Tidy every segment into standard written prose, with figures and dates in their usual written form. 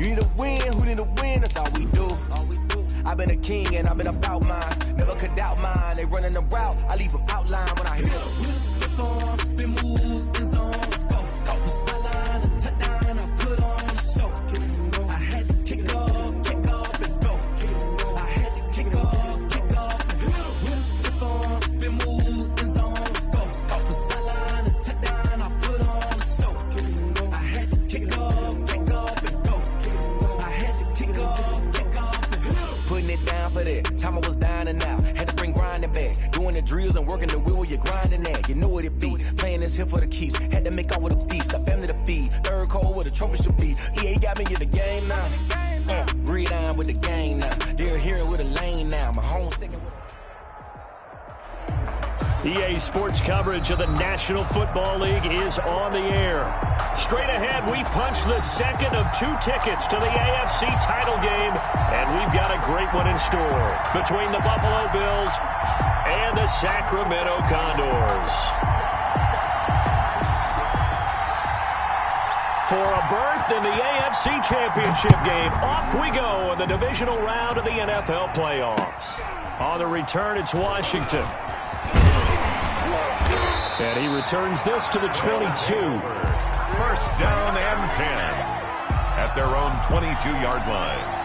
You need a win, who need a win? That's all we do. I've been a king and I've been about mine. Never could doubt mine. They running the route, I leave them outline when I hit them. We just stiff on, spin move, in zone, let's go. From sideline to touchdown, I put on a show. I had to kick off and go. I had to kick off and go. We just stiff on, spin move, in zone, let's go. From sideline to touchdown, I put on a show. I had to kick off and go. I had to kick off and go. Putting it down for that. Time I was down and out. Had to bring grinding back. Doing the drills and working the wheel where you're grinding at. You know what it be. Playing this here for the keeps. Had to make all with a feast. A family to feed. Third cold where the trophy should be. EA got me in the game now. Breathe down with the game now. They're here with a lane now. My home second with EA Sports coverage of the National Football League is on the air. Straight ahead, we punch the second of 2 tickets to the AFC title game, and we've got a great one in store between the Buffalo Bills and the Sacramento Condors. For a berth in the AFC Championship game, off we go in the divisional round of the NFL playoffs. On the return, it's Washington. And he returns this to the 22. First down and 10 at their own 22-yard line.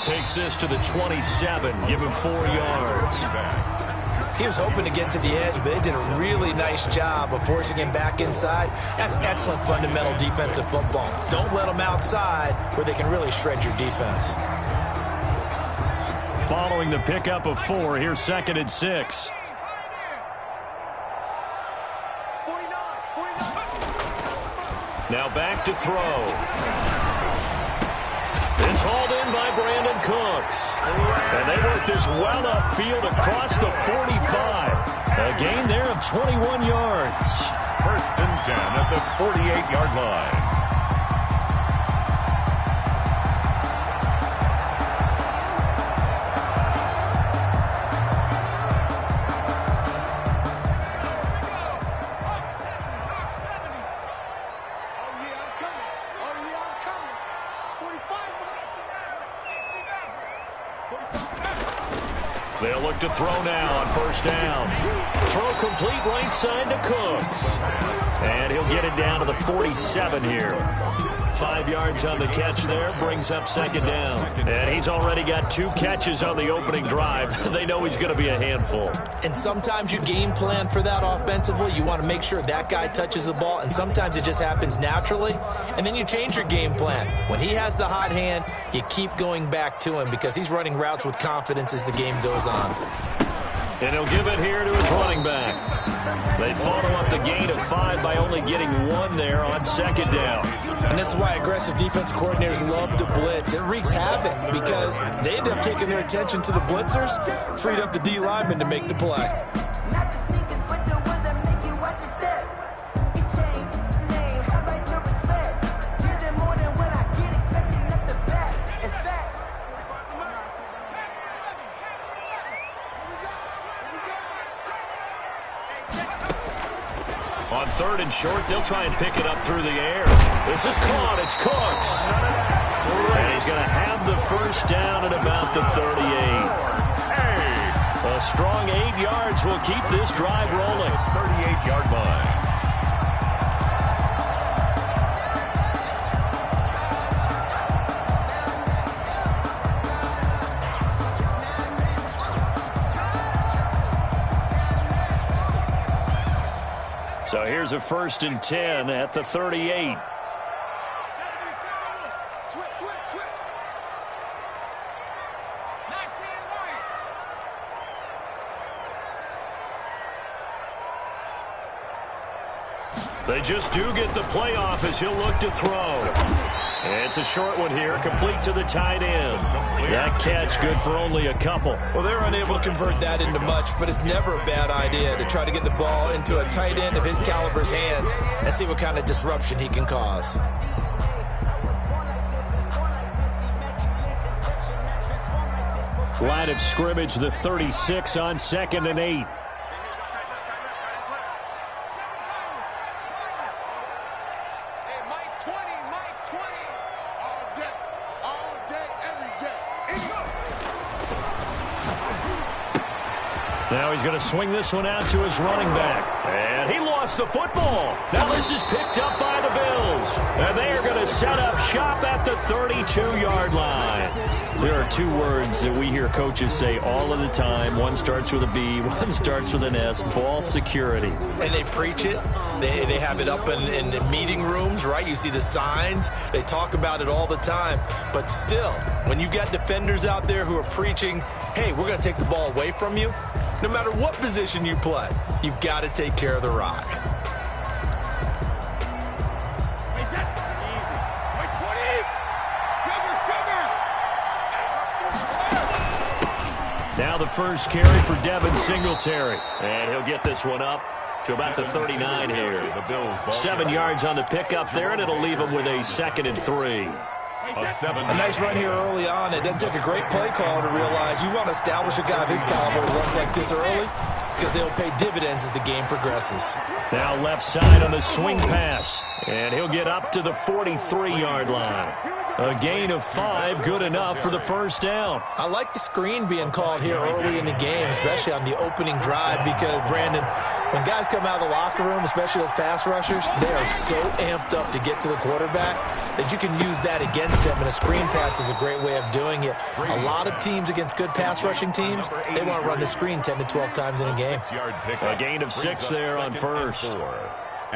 Takes this to the 27, give him 4 yards. He was hoping to get to the edge, but they did a really nice job of forcing him back inside. That's excellent fundamental defensive football. Don't let them outside where they can really shred your defense. Following the pickup of 4, here's 2nd and 6. Now back to throw. It's hauled in by Brandon Cooks. And they work this well upfield across the 45. A gain there of 21 yards. First and 10 at the 48-yard line. They'll look to throw now on first down. Throw complete right side to Cooks. And he'll get it down to the 47 here. 5 yards on the catch there, brings up 2nd down. And he's already got 2 catches on the opening drive. They know he's going to be a handful. And sometimes you game plan for that offensively. You want to make sure that guy touches the ball, and sometimes it just happens naturally. And then you change your game plan. When he has the hot hand, you keep going back to him because he's running routes with confidence as the game goes on. And he'll give it here to his running back. They follow up the gain of 5 by only getting 1 there on 2nd down. And this is why aggressive defense coordinators love to blitz. It wreaks havoc because they end up taking their attention to the blitzers, freed up the D lineman to make the play. On 3rd and short, they'll try and pick it up through the air. This is caught. It's Cooks. And he's going to have the first down at about the 38. A strong 8 yards will keep this drive rolling. 38-yard line. So here's a 1st and 10 at the 38. They just do get the playoff as he'll look to throw. It's a short one here, complete to the tight end. That catch good for only a couple. Well, they're unable to convert that into much, but it's never a bad idea to try to get the ball into a tight end of his caliber's hands and see what kind of disruption he can cause. Line of scrimmage, the 36 on 2nd and 8. Now he's going to swing this one out to his running back. And he lost the football. Now this is picked up by the Bills. And they are going to set up shop at the 32-yard line. There are two words that we hear coaches say all of the time. One starts with a B, one starts with an S, ball security. And they preach it. They have it up in meeting rooms, right? You see the signs. They talk about it all the time. But still, when you got defenders out there who are preaching, hey, we're going to take the ball away from you, no matter what position you play, you've got to take care of the rock. Now the first carry for Devin Singletary. And he'll get this one up to about the 39 here. 7 yards on the pickup there, and it'll leave him with a 2nd and 3. A nice run here early on. It doesn't take a great play call to realize you want to establish a guy of his caliber who runs like this early because they'll pay dividends as the game progresses. Now left side on the swing pass, and he'll get up to the 43-yard line. A gain of 5, good enough for the first down. I like the screen being called here early in the game, especially on the opening drive, because, Brandon, when guys come out of the locker room, especially those pass rushers, they are so amped up to get to the quarterback that you can use that against them, and a screen pass is a great way of doing it. A lot of teams against good pass rushing teams, they want to run the screen 10 to 12 times in a game. A gain of 6 there on first.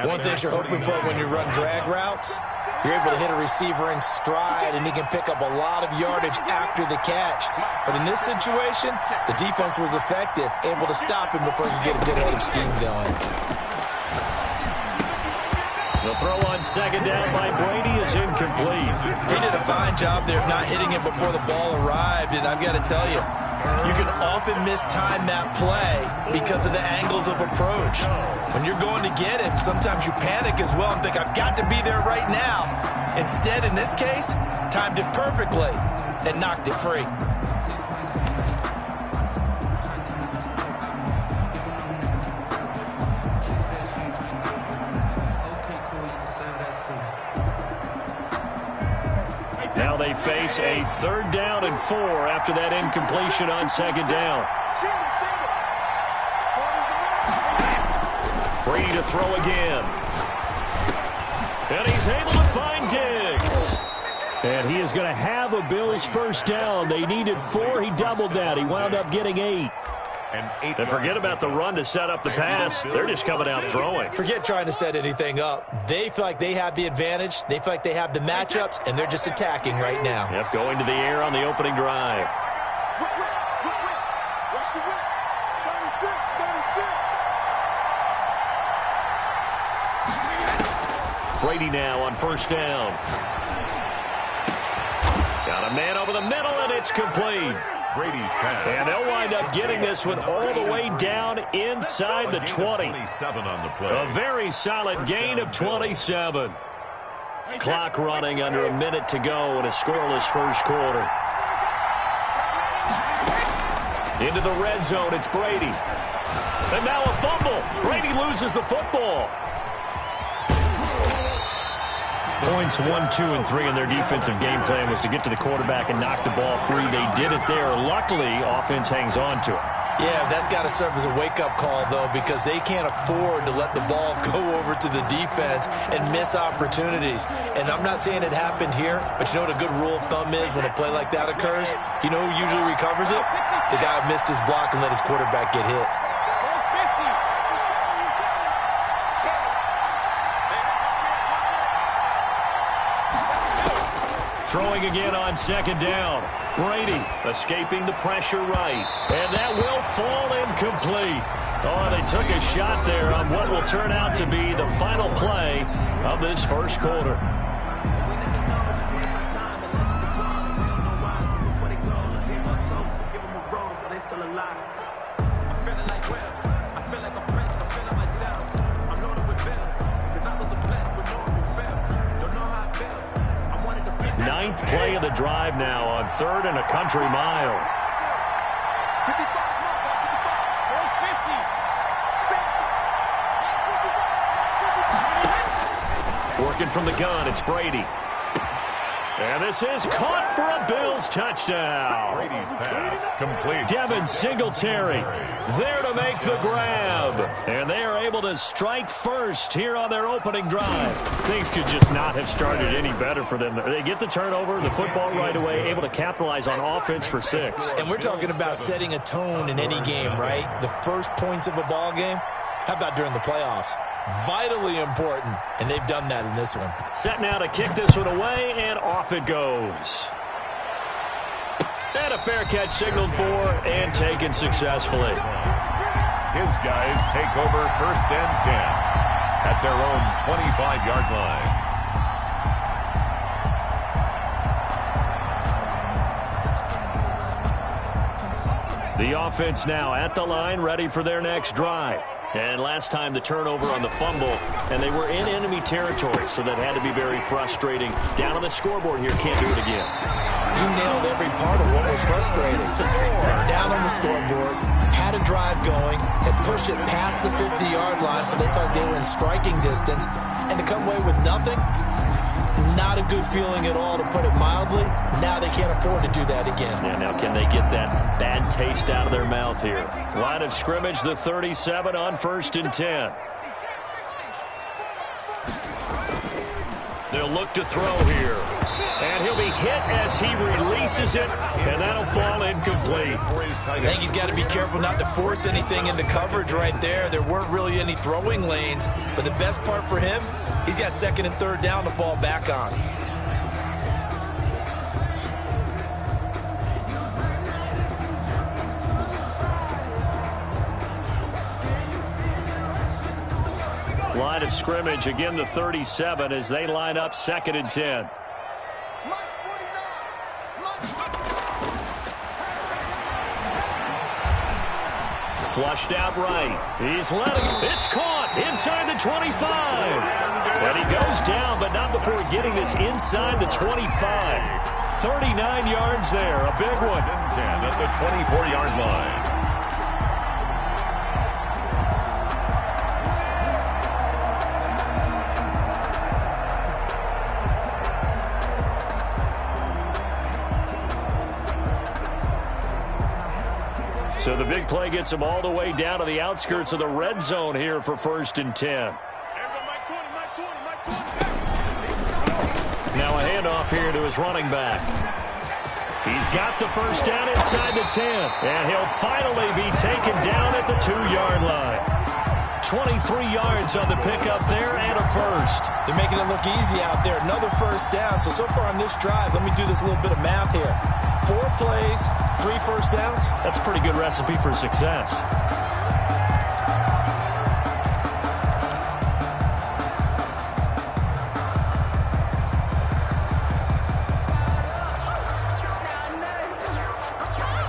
One thing you're hoping for when you run drag routes, you're able to hit a receiver in stride, and he can pick up a lot of yardage after the catch. But in this situation, the defense was effective, able to stop him before he could get a good head of steam going. The throw on 2nd down by Brady is incomplete. He did a fine job there of not hitting it before the ball arrived, and I've got to tell you, you can often mistime that play because of the angles of approach. When you're going to get it, sometimes you panic as well and think, I've got to be there right now. Instead, in this case, timed it perfectly and knocked it free. Now they face a 3rd down and 4 after that incompletion on 2nd down. Brady to throw again. And he's able to find Diggs. And he is going to have a Bills first down. They needed 4. He doubled that. He wound up getting 8. And forget about the run to set up the pass. They're just coming out throwing. Forget trying to set anything up. They feel like they have the advantage. They feel like they have the matchups, and they're just attacking right now. Yep, going to the air on the opening drive. Brady now on first down. Got a man over the middle, and it's complete. Brady's pass. And they'll wind up getting this one all the way down inside the 20. On the play. A very solid gain of 27. Clock running under a minute to go in a scoreless first quarter. Into the red zone, it's Brady. And now a fumble. Brady loses the football. Points 1, 2, and 3 in their defensive game plan was to get to the quarterback and knock the ball free. They did it there. Luckily, offense hangs on to it. Yeah, that's got to serve as a wake-up call, though, because they can't afford to let the ball go over to the defense and miss opportunities. And I'm not saying it happened here, but you know what a good rule of thumb is when a play like that occurs? You know who usually recovers it? The guy who missed his block and let his quarterback get hit. Throwing again on 2nd down. Brady escaping the pressure right. And that will fall incomplete. Oh, they took a shot there on what will turn out to be the final play of this first quarter. feel alive. I'm feeling like Will. I feel like a prince. I'm feeling myself. I'm loaded with bills. Cause I was a blessed with no one fell. Don't know how it feels. I wanted to feel. Ninth play of the drive now on 3rd and a country mile. Working from the gun, it's Brady. And this is caught for a Bills touchdown. Brady's pass complete. Devin Singletary there to make the grab. And they are able to strike first here on their opening drive. Things could just not have started any better for them. They get the turnover, the football right away, able to capitalize on offense for 6. And we're talking about setting a tone in any game, right? The first points of a ball game. How about during the playoffs? Vitally important, and they've done that in this one. Set now to kick this one away, and off it goes. And a fair catch signaled for and taken successfully. His guys take over 1st and 10 at their own 25-yard line. The offense now at the line, ready for their next drive. And last time the turnover on the fumble, and they were in enemy territory, so that had to be very frustrating. Down on the scoreboard here, can't do it again. You nailed every part of what was frustrating. Down on the scoreboard, had a drive going, had pushed it past the 50-yard line, so they thought they were in striking distance, and to come away with nothing, not a good feeling at all, to put it mildly. Now they can't afford to do that again. Yeah, now can they get that bad taste out of their mouth here? Line of scrimmage, the 37 on 1st and 10. They'll look to throw here. And he'll be hit as he releases it, and that'll fall incomplete. I think he's got to be careful not to force anything into coverage right there. There weren't really any throwing lanes, but the best part for him, he's got 2nd and 3rd down to fall back on. Line of scrimmage, again the 37 as they line up 2nd and 10. Flushed out right. He's letting it. It's caught inside the 25. And he goes down, but not before getting this inside the 25. 39 yards there, a big one. 10 at the 24-yard line. So the big play gets him all the way down to the outskirts of the red zone here for 1st and 10. Now a handoff here to his running back. He's got the first down inside the 10. And he'll finally be taken down at the 2-yard line. 23 yards on the pickup there and a first. They're making it look easy out there. Another first down. So far on this drive, let me do this little bit of math here. 4 plays, 3 first downs. That's a pretty good recipe for success.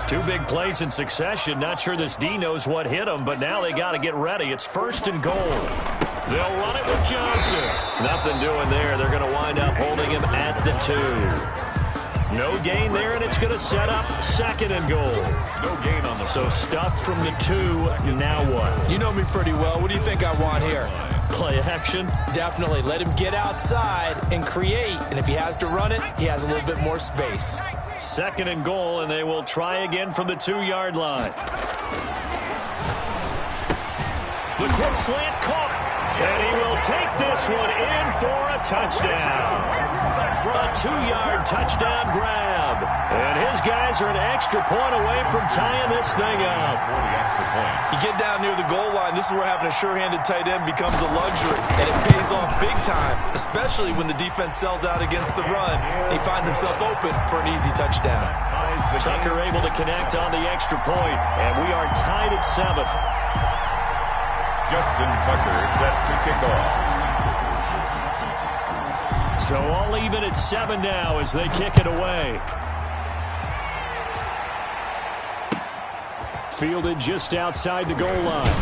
Two big plays in succession. Not sure this D knows what hit him, but now they got to get ready. It's 1st and goal. They'll run it with Johnson. Nothing doing there. They're going to wind up holding him at the 2. No gain there, and it's going to set up 2nd and goal. No gain on the So stuffed from the 2. Now what? You know me pretty well. What do you think I want here? Play action? Definitely. Let him get outside and create. And if he has to run it, he has a little bit more space. 2nd and goal, and they will try again from the 2-yard line. The quick slant caught, and he will take this one in for a touchdown. A 2-yard touchdown grab. And his guys are an extra point away from tying this thing up. You get down near the goal line, this is where having a sure-handed tight end becomes a luxury. And it pays off big time, especially when the defense sells out against the run. He finds himself open for an easy touchdown. Tucker able to connect on the extra point, and we are tied at 7. Justin Tucker set to kick off. So all even at 7 now as they kick it away. fielded just outside the goal line.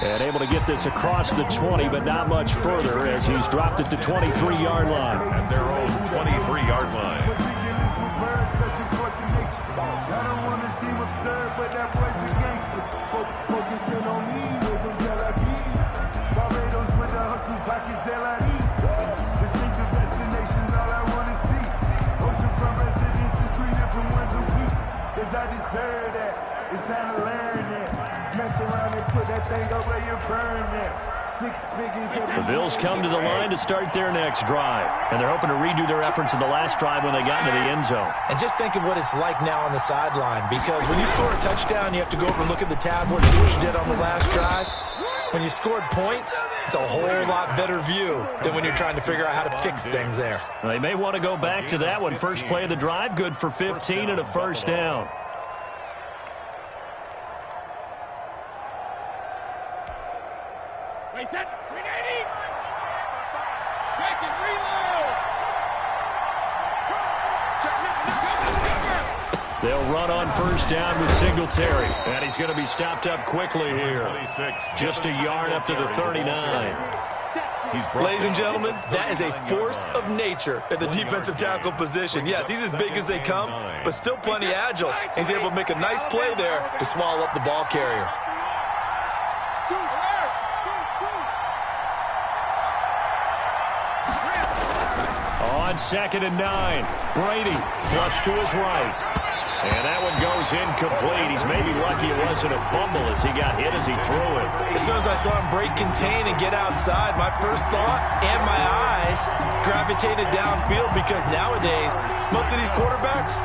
And able to get this across the 20, but not much further as he's dropped it to 23-yard line. At their own 23-yard line. I don't want to seem absurd, but that boy's a gangster. Focusing on me, with him Tel Aviv. Barbados with the hustle, pockets LIDs. Distinctive destinations, all I want to see. Oceanfront residences, 3 different ones a week. Cause I deserve that. It's time to learn that. Mess around and put that thing up where you burn that. 6 figures. The Bills come to the line to start their next drive. And they're hoping to redo their efforts in the last drive when they got into the end zone. And just think of what it's like now on the sideline, because when you score a touchdown, you have to go over and look at the tablet and see what you did on the last drive. When you scored points, it's a whole lot better view than when you're trying to figure out how to fix things there. They may want to go back to that one. First play of the drive, good for 15 and a first down. They'll run on first down with Singletary. And he's going to be stopped up quickly here. Just a yard up to the 39. Ladies and gentlemen, that is a force of nature at the defensive tackle position. Yes, he's as big as they come, but still plenty agile. He's able to make a nice play there to swallow up the ball carrier. On 2nd and 9, Brady flush to his right. And that one goes incomplete. He's maybe lucky it wasn't a fumble as he got hit as he threw it. As soon as I saw him break contain and get outside, my first thought and my eyes gravitated downfield, because nowadays, most of these quarterbacks,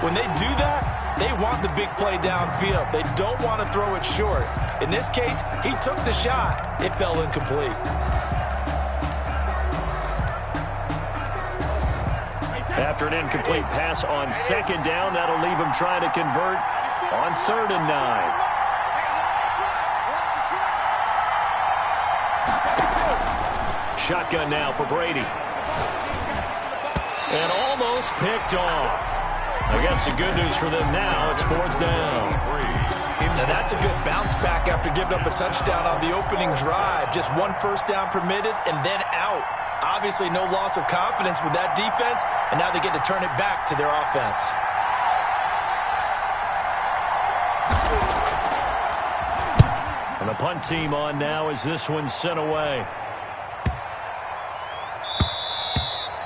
when they do that, they want the big play downfield. They don't want to throw it short. In this case, he took the shot. It fell incomplete. After an incomplete pass on 2nd down, that'll leave him trying to convert on 3rd and 9. Shotgun now for Brady. And almost picked off. I guess the good news for them now, it's 4th down. Now that's a good bounce back after giving up a touchdown on the opening drive. Just 1 first down permitted and then out. Obviously no loss of confidence with that defense, and now they get to turn it back to their offense. And the punt team on now as this one's sent away.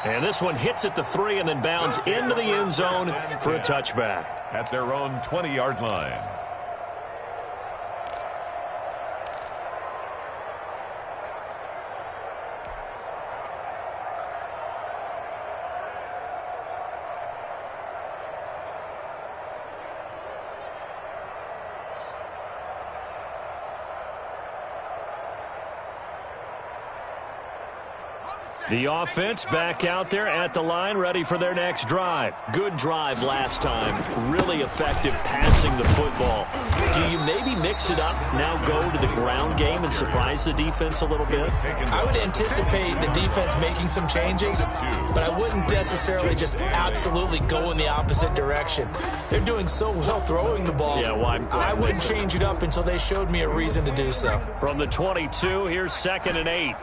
And this one hits at the 3 and then bounds into the end zone for a touchback. At their own 20-yard line. The offense back out there at the line, ready for their next drive. Good drive last time. Really effective passing the football. Do you maybe mix it up, now go to the ground game and surprise the defense a little bit? I would anticipate the defense making some changes, but I wouldn't necessarily just absolutely go in the opposite direction. They're doing so well throwing the ball. Yeah, why I wouldn't change it up until they showed me a reason to do so. From the 22, here's 2nd and 8.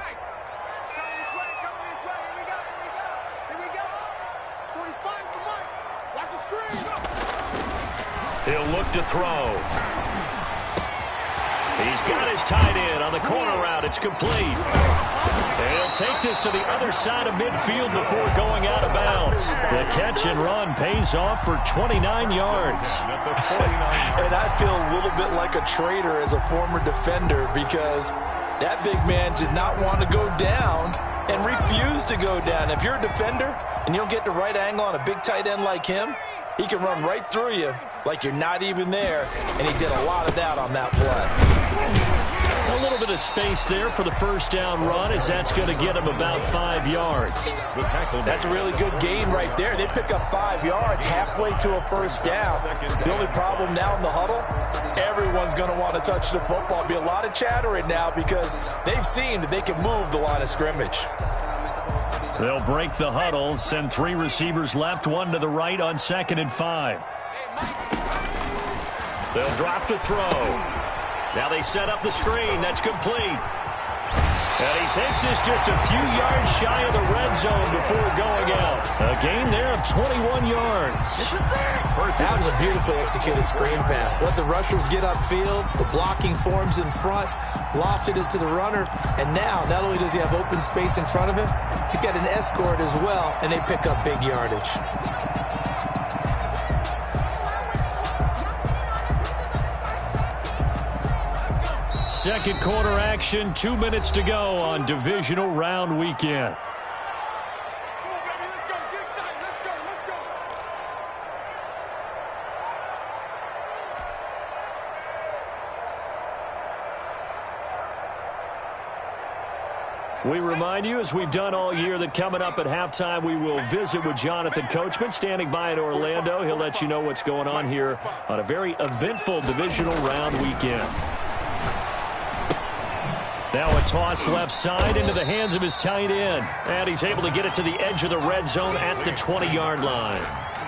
He'll look to throw. He's got his tight end on the corner route. It's complete. And he'll take this to the other side of midfield before going out of bounds. The catch and run pays off for 29 yards. And I feel a little bit like a traitor as a former defender, because that big man did not want to go down and refused to go down. If you're a defender and you don't get the right angle on a big tight end like him, he can run right through you like you're not even there, and he did a lot of that on that play. A little bit of space there for the first down run, as that's going to get him about 5 yards. That's a really good gain right there. They pick up 5 yards halfway to a first down. The only problem now in the huddle, everyone's going to want to touch the football. Be a lot of chattering now because they've seen that they can move the line of scrimmage. They'll break the huddle, send 3 receivers left, 1 to the right on 2nd and 5. They'll drop to throw. Now they set up the screen. That's complete. And he takes this just a few yards shy of the red zone before going out. A gain there of 21 yards. That was a beautifully executed screen pass. Let the rushers get upfield. The blocking forms in front. Lofted it to the runner. And now, not only does he have open space in front of him, he's got an escort as well, and they pick up big yardage. Second quarter action, 2 minutes to go on divisional round weekend. We remind you, as we've done all year, that coming up at halftime, we will visit with Jonathan Coachman, standing by in Orlando. He'll let you know what's going on here on a very eventful divisional round weekend. Now a toss left side into the hands of his tight end. And he's able to get it to the edge of the red zone at the 20-yard line.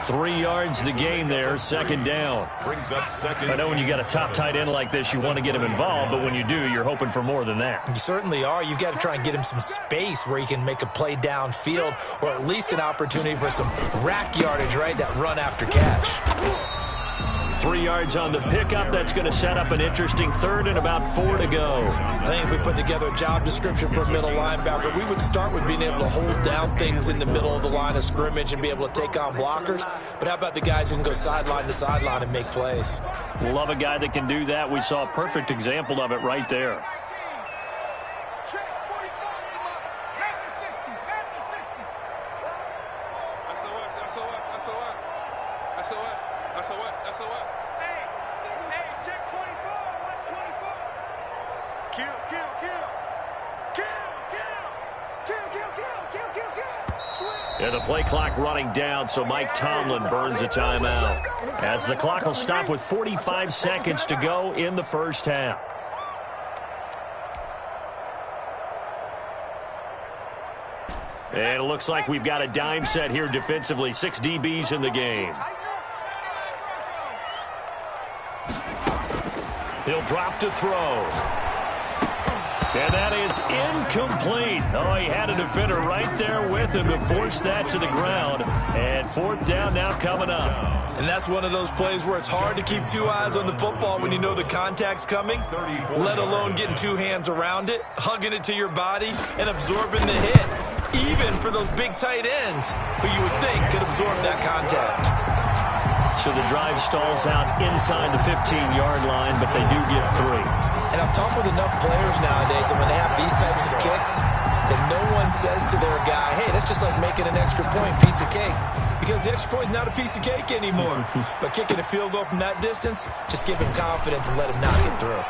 3 yards the gain there, second down. Brings up second. I know when you got a top tight end like this, you want to get him involved, but when you do, you're hoping for more than that. You certainly are. You've got to try and get him some space where he can make a play downfield, or at least an opportunity for some rack yardage, right? That run after catch. 3 yards on the pickup. That's going to set up an interesting third and about 4 to go. I think if we put together a job description for a middle linebacker, we would start with being able to hold down things in the middle of the line of scrimmage and be able to take on blockers. But how about the guys who can go sideline to sideline and make plays? Love a guy that can do that. We saw a perfect example of it right there. Yeah, the play clock running down, so Mike Tomlin burns a timeout. As the clock will stop with 45 seconds to go in the first half. And it looks like we've got a dime set here defensively. 6 DBs in the game. He'll drop to throw. And that is incomplete. Oh, he had a defender right there with him to force that to the ground. And fourth down now coming up. And that's one of those plays where it's hard to keep 2 eyes on the football when you know the contact's coming, let alone getting 2 hands around it, hugging it to your body, and absorbing the hit. Even for those big tight ends who you would think could absorb that contact. So the drive stalls out inside the 15-yard line, but they do get 3. And I've talked with enough players nowadays that when they have these types of kicks, that no one says to their guy, hey, that's just like making an extra point, piece of cake. Because the extra point is not a piece of cake anymore. But kicking a field goal from that distance, just give him confidence and let him knock it through.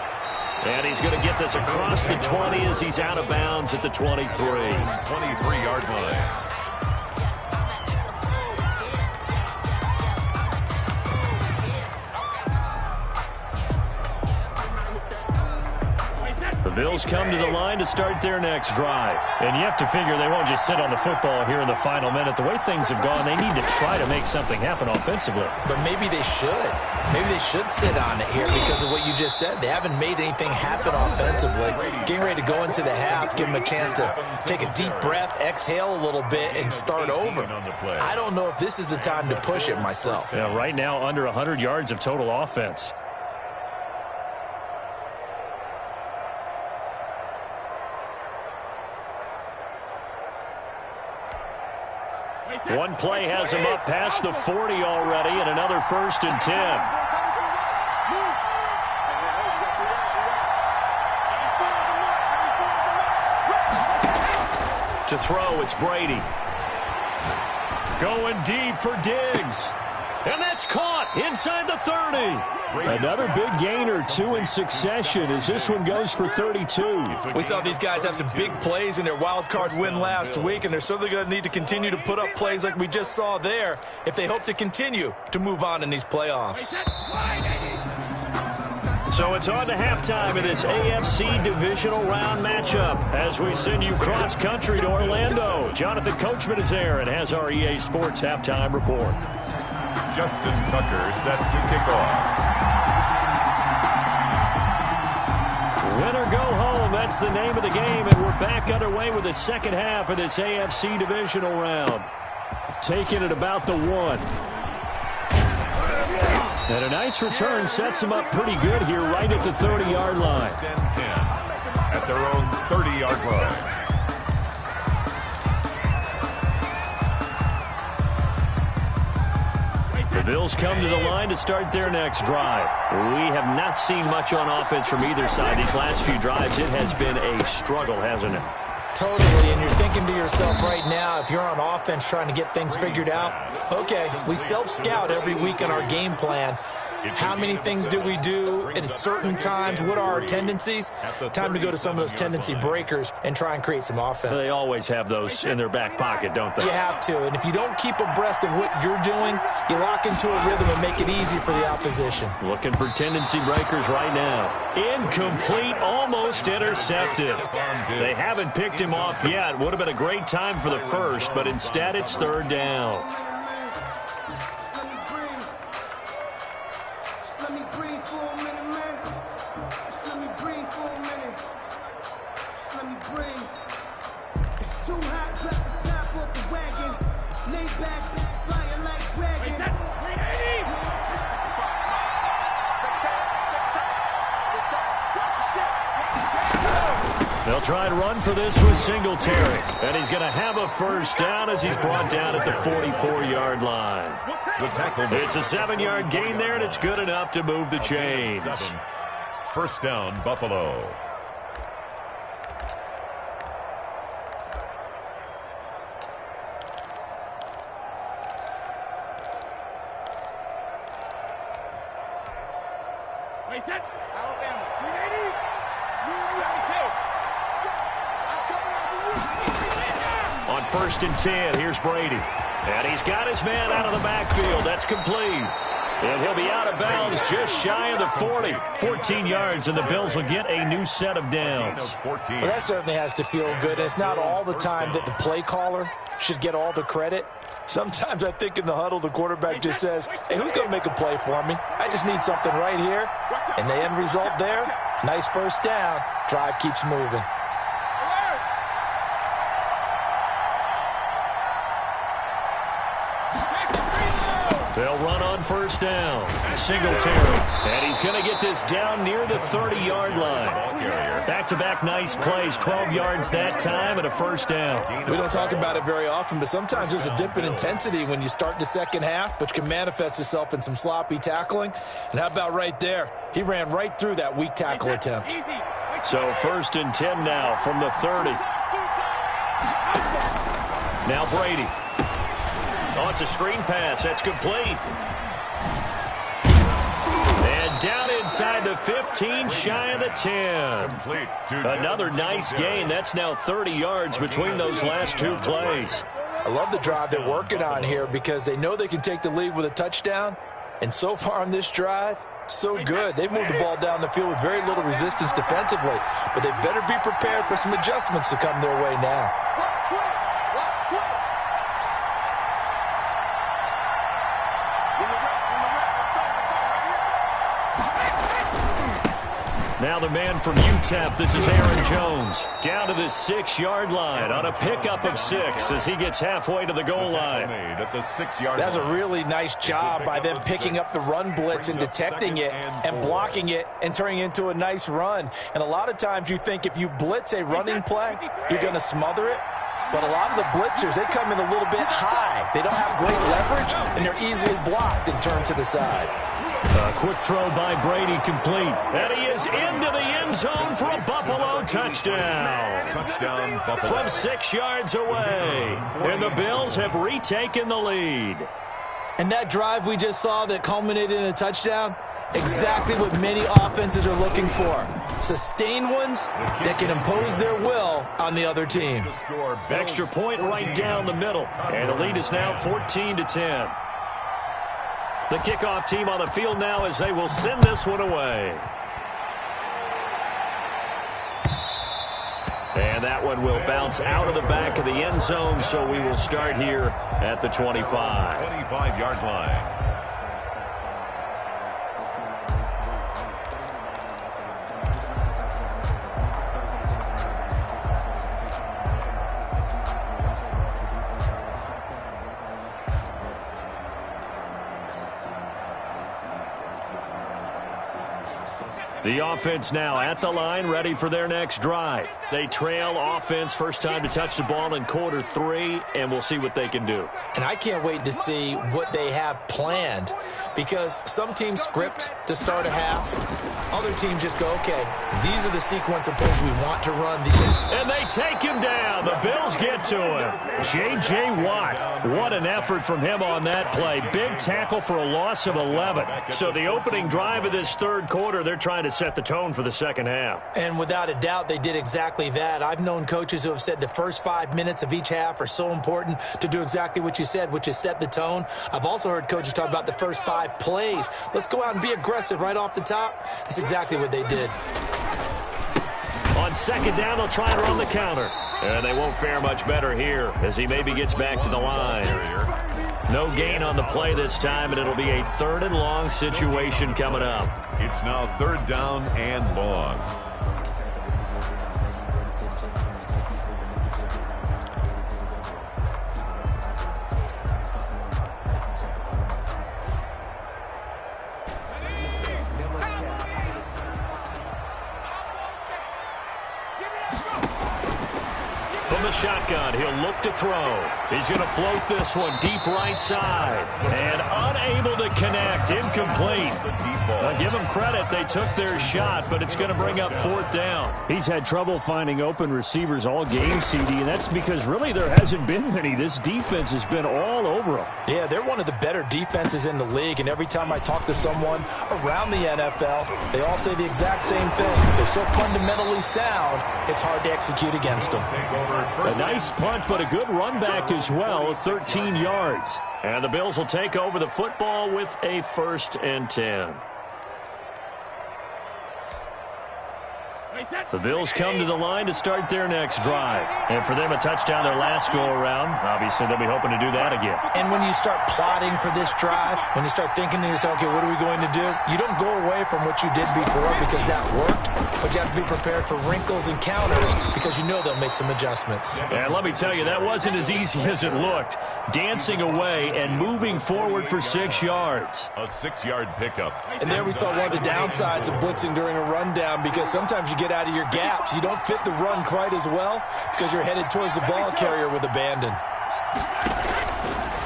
And he's going to get this across the 20 as he's out of bounds at the 23. 23-yard line. The Bills come to the line to start their next drive. And you have to figure they won't just sit on the football here in the final minute. The way things have gone, they need to try to make something happen offensively. But maybe they should. Maybe they should sit on it here because of what you just said. They haven't made anything happen offensively. Getting ready to go into the half, give them a chance to take a deep breath, exhale a little bit, and start over. I don't know if this is the time to push it myself. Yeah, right now, under 100 yards of total offense. One play has him up past the 40 already, and another 1st and 10. To throw, it's Brady. Going deep for Diggs. And that's caught inside the 30. Another big gain or 2 in succession as this one goes for 32. We saw these guys have some big plays in their wild card win last week, and they're certainly going to need to continue to put up plays like we just saw there if they hope to continue to move on in these playoffs. So it's on to halftime of this AFC divisional round matchup as we send you cross-country to Orlando. Jonathan Coachman is there and has our EA Sports halftime report. Justin Tucker set to kick off. Win or go home, that's the name of the game, and we're back underway with the second half of this AFC divisional round. Taking it about the 1. And a nice return sets them up pretty good here right at the 30-yard line. 10 at their own 30-yard line. The Bills come to the line to start their next drive. We have not seen much on offense from either side these last few drives. It has been a struggle, hasn't it? Totally, and you're thinking to yourself right now, if you're on offense trying to get things figured out, okay, we self-scout every week in our game plan. How many things do we do at certain times? What are our tendencies? Time to go to some of those tendency breakers and try and create some offense. They always have those in their back pocket, don't they? You have to, and if you don't keep abreast of what you're doing, you lock into a rhythm and make it easy for the opposition. Looking for tendency breakers right now. Incomplete, almost intercepted. They haven't picked him off yet. Would have been a great time for the first, but instead it's third down. They'll try and run for this with Singletary. And he's going to have a first down as he's brought down at the 44-yard line. It's a 7-yard gain there, and it's good enough to move the chains. First down, Buffalo. On 1st and 10, here's Brady. And he's got his man out of the backfield. That's complete. And he'll be out of bounds just shy of the 40. 14 yards, and the Bills will get a new set of downs. Well, that certainly has to feel good. It's not all the time that the play caller should get all the credit. Sometimes I think in the huddle, the quarterback just says, hey, who's going to make a play for me? I just need something right here. And the end result there, nice first down. Drive keeps moving. They'll run on first down. Singletary. And he's going to get this down near the 30-yard line. Back-to-back nice plays. 12 yards that time and a first down. We don't talk about it very often, but sometimes there's a dip in intensity when you start the second half, which can manifest itself in some sloppy tackling. And how about right there? He ran right through that weak tackle attempt. So 1st and 10 now from the 30. Now Brady. Oh, it's a screen pass. That's complete. And down inside the 15, shy of the 10. Another nice gain. That's now 30 yards between those last two plays. I love the drive they're working on here because they know they can take the lead with a touchdown. And so far on this drive, so good. They've moved the ball down the field with very little resistance defensively. But they better be prepared for some adjustments to come their way now. Now the man from UTEP, this is Aaron Jones, down to the 6-yard line on a pickup of 6 as he gets halfway to the goal line. That's a really nice job by them picking up the run blitz and detecting it and blocking it and turning it into a nice run. And a lot of times you think if you blitz a running play, you're going to smother it. But a lot of the blitzers, they come in a little bit high. They don't have great leverage, and they're easily blocked and turned to the side. A quick throw by Brady, complete. And he is into the end zone for a Buffalo touchdown. Touchdown, Buffalo. From 6 yards away. And the Bills have retaken the lead. And that drive we just saw that culminated in a touchdown, exactly what many offenses are looking for. Sustained ones that can impose their will on the other team. Extra point right down the middle. And the lead is now 14-10. The kickoff team on the field now as they will send this one away. And that one will bounce out of the back of the end zone, so we will start here at the 25. 25-yard line. The offense now at the line, ready for their next drive. They trail offense, first time to touch the ball in quarter 3, and we'll see what they can do. And I can't wait to see what they have planned, because some teams script to start a half. Other teams just go, okay, these are the sequence of plays we want to run. And they take him down. The Bills get to him. J.J. Watt, what an effort from him on that play. Big tackle for a loss of 11. So the opening drive of this third quarter, they're trying to set the tone for the second half. And without a doubt, they did exactly that. I've known coaches who have said the first 5 minutes of each half are so important to do exactly what you said, which is set the tone. I've also heard coaches talk about the first 5 plays. Let's go out and be aggressive right off the top. That's exactly what they did. On second down, they'll try and run the counter. And they won't fare much better here as he maybe gets back to the line. No gain on the play this time, and it'll be a 3rd and long situation coming up. It's now 3rd down and long. From the shotgun, he'll look to throw. He's going to float this one deep right side. And unable to connect. Incomplete. Now, give them credit. They took their shot, but it's going to bring up 4th down. He's had trouble finding open receivers all game, CD, and that's because really there hasn't been many. This defense has been all over him. Yeah, they're one of the better defenses in the league, and every time I talk to someone around the NFL, they all say the exact same thing. They're so fundamentally sound, it's hard to execute against them. A nice punt, but a good run back as well, 13 yards. And the Bills will take over the football with a 1st and 10. The Bills come to the line to start their next drive. And for them, a touchdown their last go-around. Obviously, they'll be hoping to do that again. And when you start plotting for this drive, when you start thinking to yourself, okay, what are we going to do? You don't go away from what you did before because that worked, but you have to be prepared for wrinkles and counters because you know they'll make some adjustments. And let me tell you, that wasn't as easy as it looked. Dancing away and moving forward for 6 yards. A 6-yard pickup. And there we saw one of the downsides of blitzing during a rundown, because sometimes you get out of your gaps. You don't fit the run quite as well because you're headed towards the ball carrier with abandon.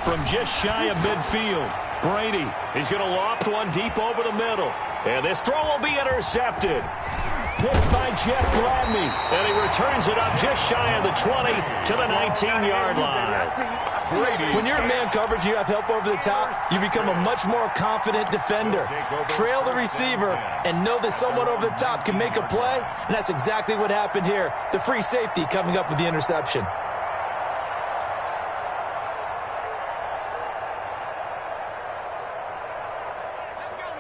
From just shy of midfield, Brady. He's going to loft one deep over the middle. And this throw will be intercepted. Picked by Jeff Gladney. And he returns it up just shy of the 20 to the 19-yard line. When you're in man coverage, you have help over the top, you become a much more confident defender. Trail the receiver and know that someone over the top can make a play, and that's exactly what happened here. The free safety coming up with the interception.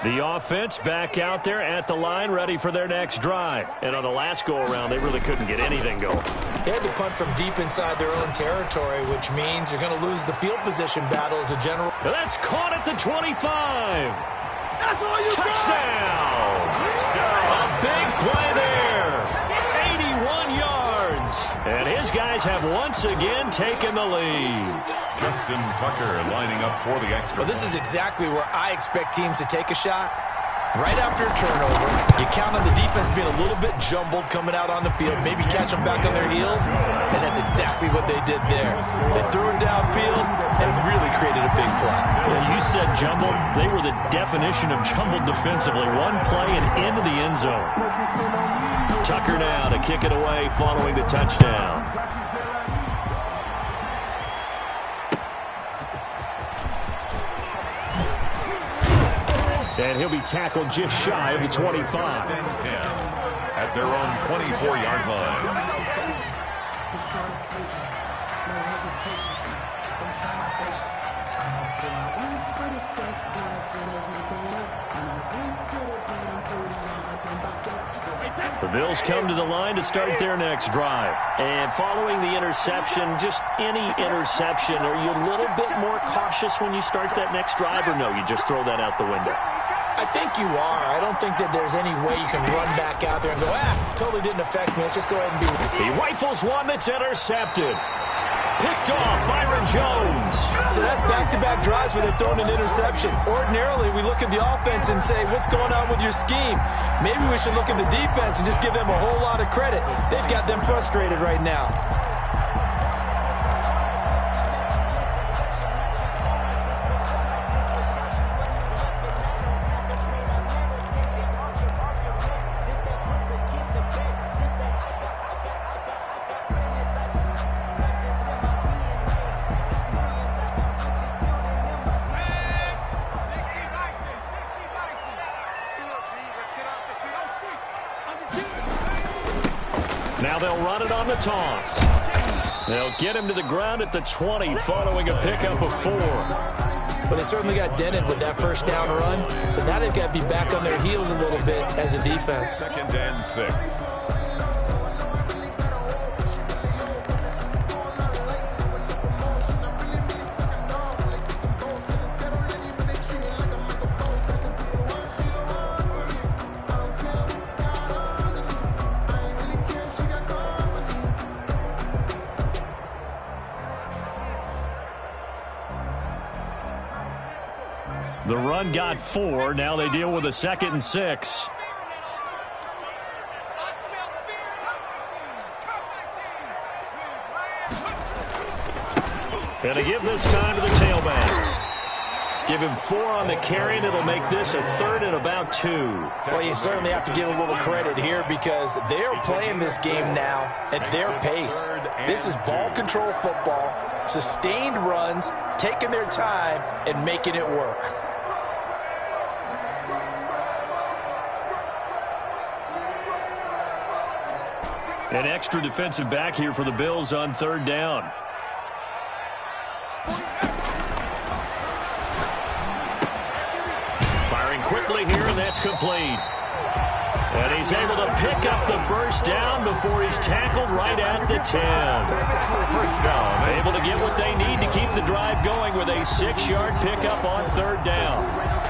The offense back out there at the line, ready for their next drive. And on the last go-around, they really couldn't get anything going. They had to punt from deep inside their own territory, which means you're going to lose the field position battle as a general. Now that's caught at the 25. That's all you Touchdown! A big play there. 81 yards. And his guys have once again taken the lead. Justin Tucker lining up for the extra. Well, this is exactly where I expect teams to take a shot. Right after a turnover, you count on the defense being a little bit jumbled coming out on the field, maybe catch them back on their heels, and that's exactly what they did there. They threw it downfield and really created a big play. Well, you said jumbled. They were the definition of jumbled defensively. One play and into the end zone. Tucker now to kick it away following the touchdown. And he'll be tackled just shy of the 25. 10 at their own 24-yard line. The Bills come to the line to start their next drive. And following the interception, just any interception, are you a little bit more cautious when you start that next drive, or no, you just throw that out the window? I think you are. I don't think that there's any way you can run back out there and go, totally didn't affect me. Let's just go ahead and be. He rifles one that's intercepted. Picked off, Byron Jones. So that's back-to-back drives where they've thrown an interception. Ordinarily, we look at the offense and say, what's going on with your scheme? Maybe we should look at the defense and just give them a whole lot of credit. They've got them frustrated right now. Now they'll run it on the toss. They'll get him to the ground at the 20 following a pickup of 4. Well, they certainly got dented with that first down run. So now they've got to be back on their heels a little bit as a defense. 2nd and 6. The run got 4. Now they deal with a 2nd and 6. And to give this time to the tailback. Give him 4 on the carry, and it'll make this a 3rd and about 2. Well, you certainly have to give a little credit here because they're playing this game now at their pace. This is ball control football, sustained runs, taking their time, and making it work. An extra defensive back here for the Bills on 3rd down. Firing quickly here, and that's complete. And he's able to pick up the first down before he's tackled right at the 10. First down. Able to get what they need to keep the drive going with a 6-yard pickup on 3rd down.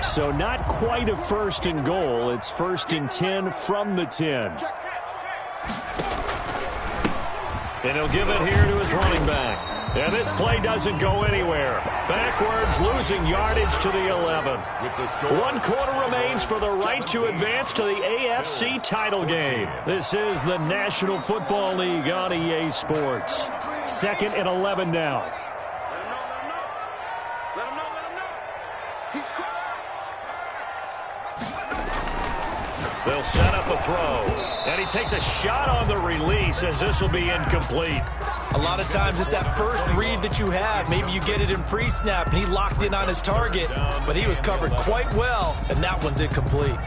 So not quite a 1st and goal. It's 1st and 10 from the 10. And he'll give it here to his running back. And this play doesn't go anywhere. Backwards, losing yardage to the 11. 1 quarter remains for the right to advance to the AFC title game. This is the National Football League on EA Sports. 2nd and 11 now. They'll set up a throw. And he takes a shot on the release as this will be incomplete. A lot of times it's that first read that you have. Maybe you get it in pre-snap and he locked in on his target, but he was covered quite well, and that one's incomplete.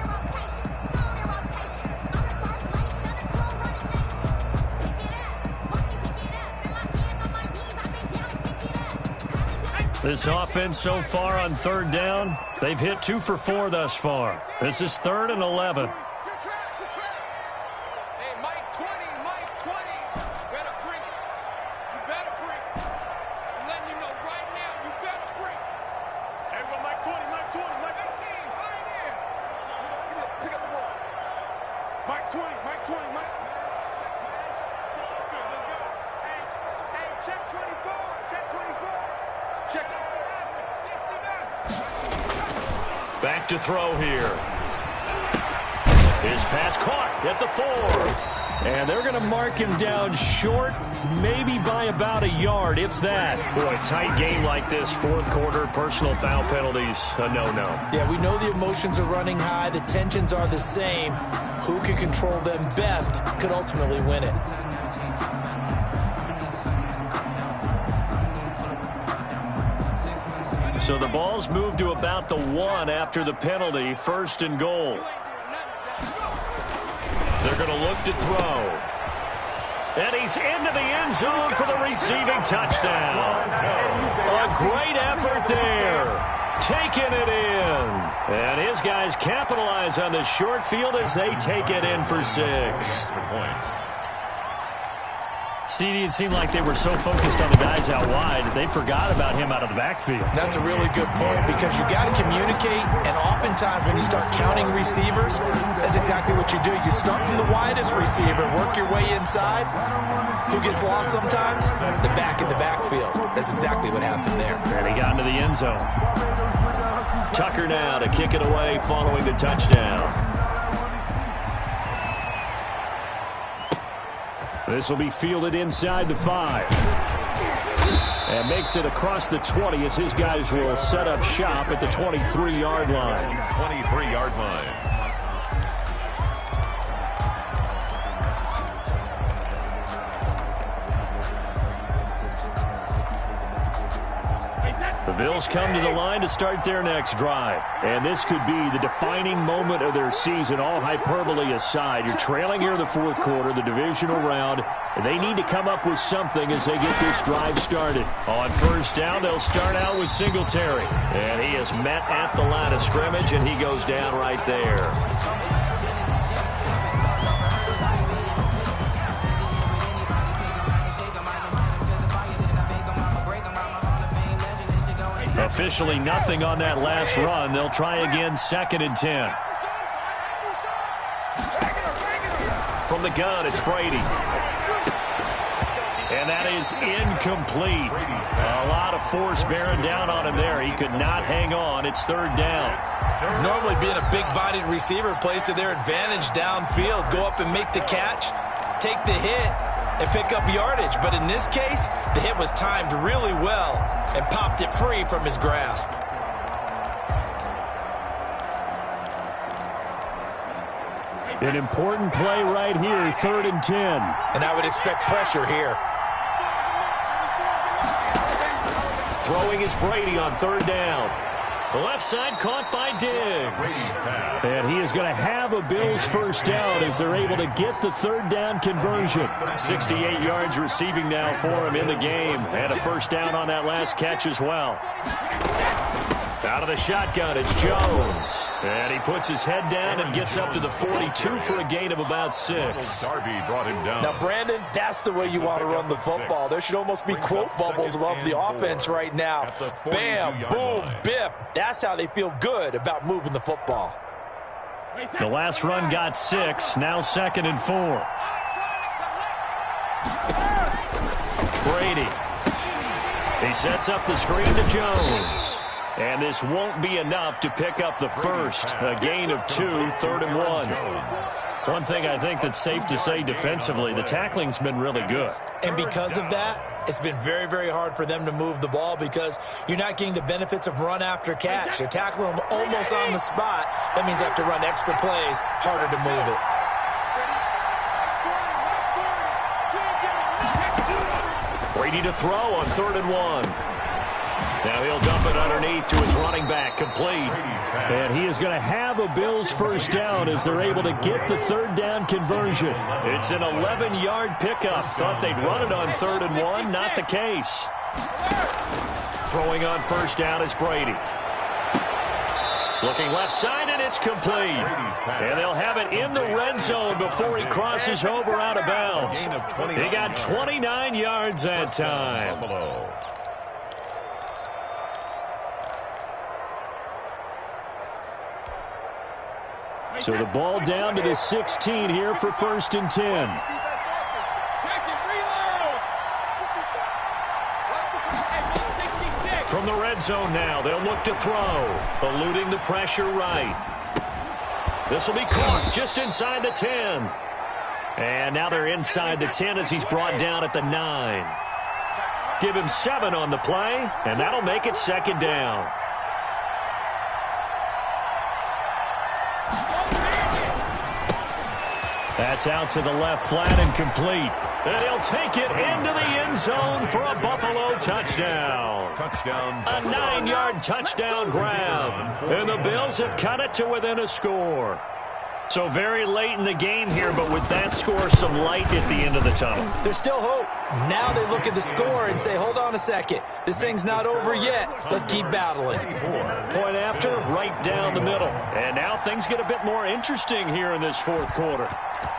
This offense so far on 3rd down, they've hit 2 for 4 thus far. This is 3rd and 11. Back to throw here. His pass caught at the 4. And they're going to mark him down short, maybe by about a yard, if that. Boy, tight game like this, 4th quarter, personal foul penalties, a no-no. Yeah, we know the emotions are running high. The tensions are the same. Who can control them best could ultimately win it. So the ball's moved to about the 1 after the penalty, 1st and goal. They're going to look to throw. And he's into the end zone for the receiving touchdown. A great effort there. Taking it in. And his guys capitalize on the short field as they take it in for 6. CD, it seemed like they were so focused on the guys out wide, they forgot about him out of the backfield. That's a really good point because you got to communicate, and oftentimes when you start counting receivers, that's exactly what you do. You start from the widest receiver, work your way inside. Who gets lost sometimes? The back in the backfield. That's exactly what happened there. And he got into the end zone. Tucker now to kick it away following the touchdown. This will be fielded inside the 5. And makes it across the 20 as his guys will set up shop at the 23-yard line. 23-yard line. The Bills come to the line to start their next drive. And this could be the defining moment of their season, all hyperbole aside. You're trailing here in the fourth quarter, the divisional round. And they need to come up with something as they get this drive started. On first down, they'll start out with Singletary. And he is met at the line of scrimmage, and he goes down right there. Officially nothing on that last run. They'll try again, 2nd and 10. From the gun, it's Brady. And that is incomplete. A lot of force bearing down on him there. He could not hang on. It's 3rd down. Normally being a big-bodied receiver plays to their advantage downfield. Go up and make the catch, take the hit, and pick up yardage. But in this case, the hit was timed really well and popped it free from his grasp. An important play right here, 3rd and 10. And I would expect pressure here. Throwing is Brady on 3rd down. The left side caught by Diggs. And he is going to have a Bills first down as they're able to get the 3rd down conversion. 68 yards receiving now for him in the game. And a first down on that last catch as well. Out of the shotgun, it's Jones. And he puts his head down and gets up to the 42 for a gain of about 6. Darby brought him down. Now, Brandon, that's the way you want to run the football. There should almost be quote bubbles above the offense right now. Bam, boom, biff. That's how they feel good about moving the football. The last run got 6. Now 2nd and 4. Brady. He sets up the screen to Jones. And this won't be enough to pick up the first. A gain of 2, 3rd and 1. One thing I think that's safe to say defensively, the tackling's been really good. And because of that, it's been very, very hard for them to move the ball because you're not getting the benefits of run after catch. You're tackling them almost on the spot. That means you have to run extra plays, harder to move it. Brady to throw on 3rd and 1. Now he'll dump it underneath to his running back, complete. And he is going to have a Bills first down as they're able to get the 3rd down conversion. It's an 11-yard pickup. Thought they'd run it on 3rd and 1. Not the case. Throwing on first down is Brady. Looking left side, and it's complete. And they'll have it in the red zone before he crosses over out of bounds. He got 29 yards that time. So the ball down to the 16 here for 1st and 10. From the red zone now, they'll look to throw. Eluding the pressure right. This will be caught just inside the 10. And now they're inside the 10 as he's brought down at the 9. Give him 7 on the play, and that'll make it 2nd down. That's out to the left flat and complete. And he'll take it into the end zone for a Buffalo touchdown. A 9-yard touchdown grab. And the Bills have cut it to within a score. So very late in the game here, but with that score, some light at the end of the tunnel. There's still hope. Now they look at the score and say, hold on a second. This thing's not over yet. Let's keep battling. Point after, right down the middle. And now things get a bit more interesting here in this fourth quarter.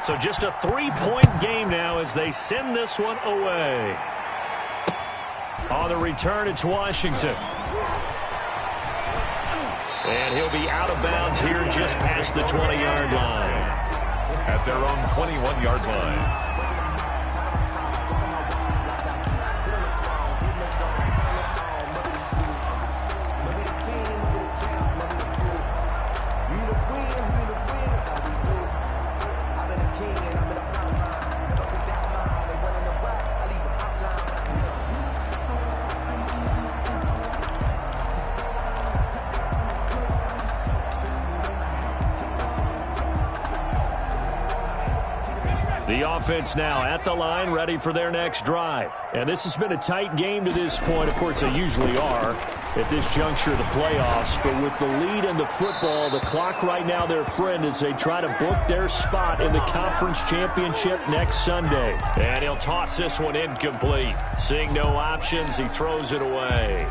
So just a 3-point game now as they send this one away. On the return, it's Washington. And he'll be out of bounds here just past the 20-yard line. At their own 21-yard line. The offense now at the line, ready for their next drive. And this has been a tight game to this point. Of course, they usually are at this juncture of the playoffs. But with the lead in the football, the clock right now their friend as they try to book their spot in the conference championship next Sunday. And he'll toss this one incomplete. Seeing no options, he throws it away.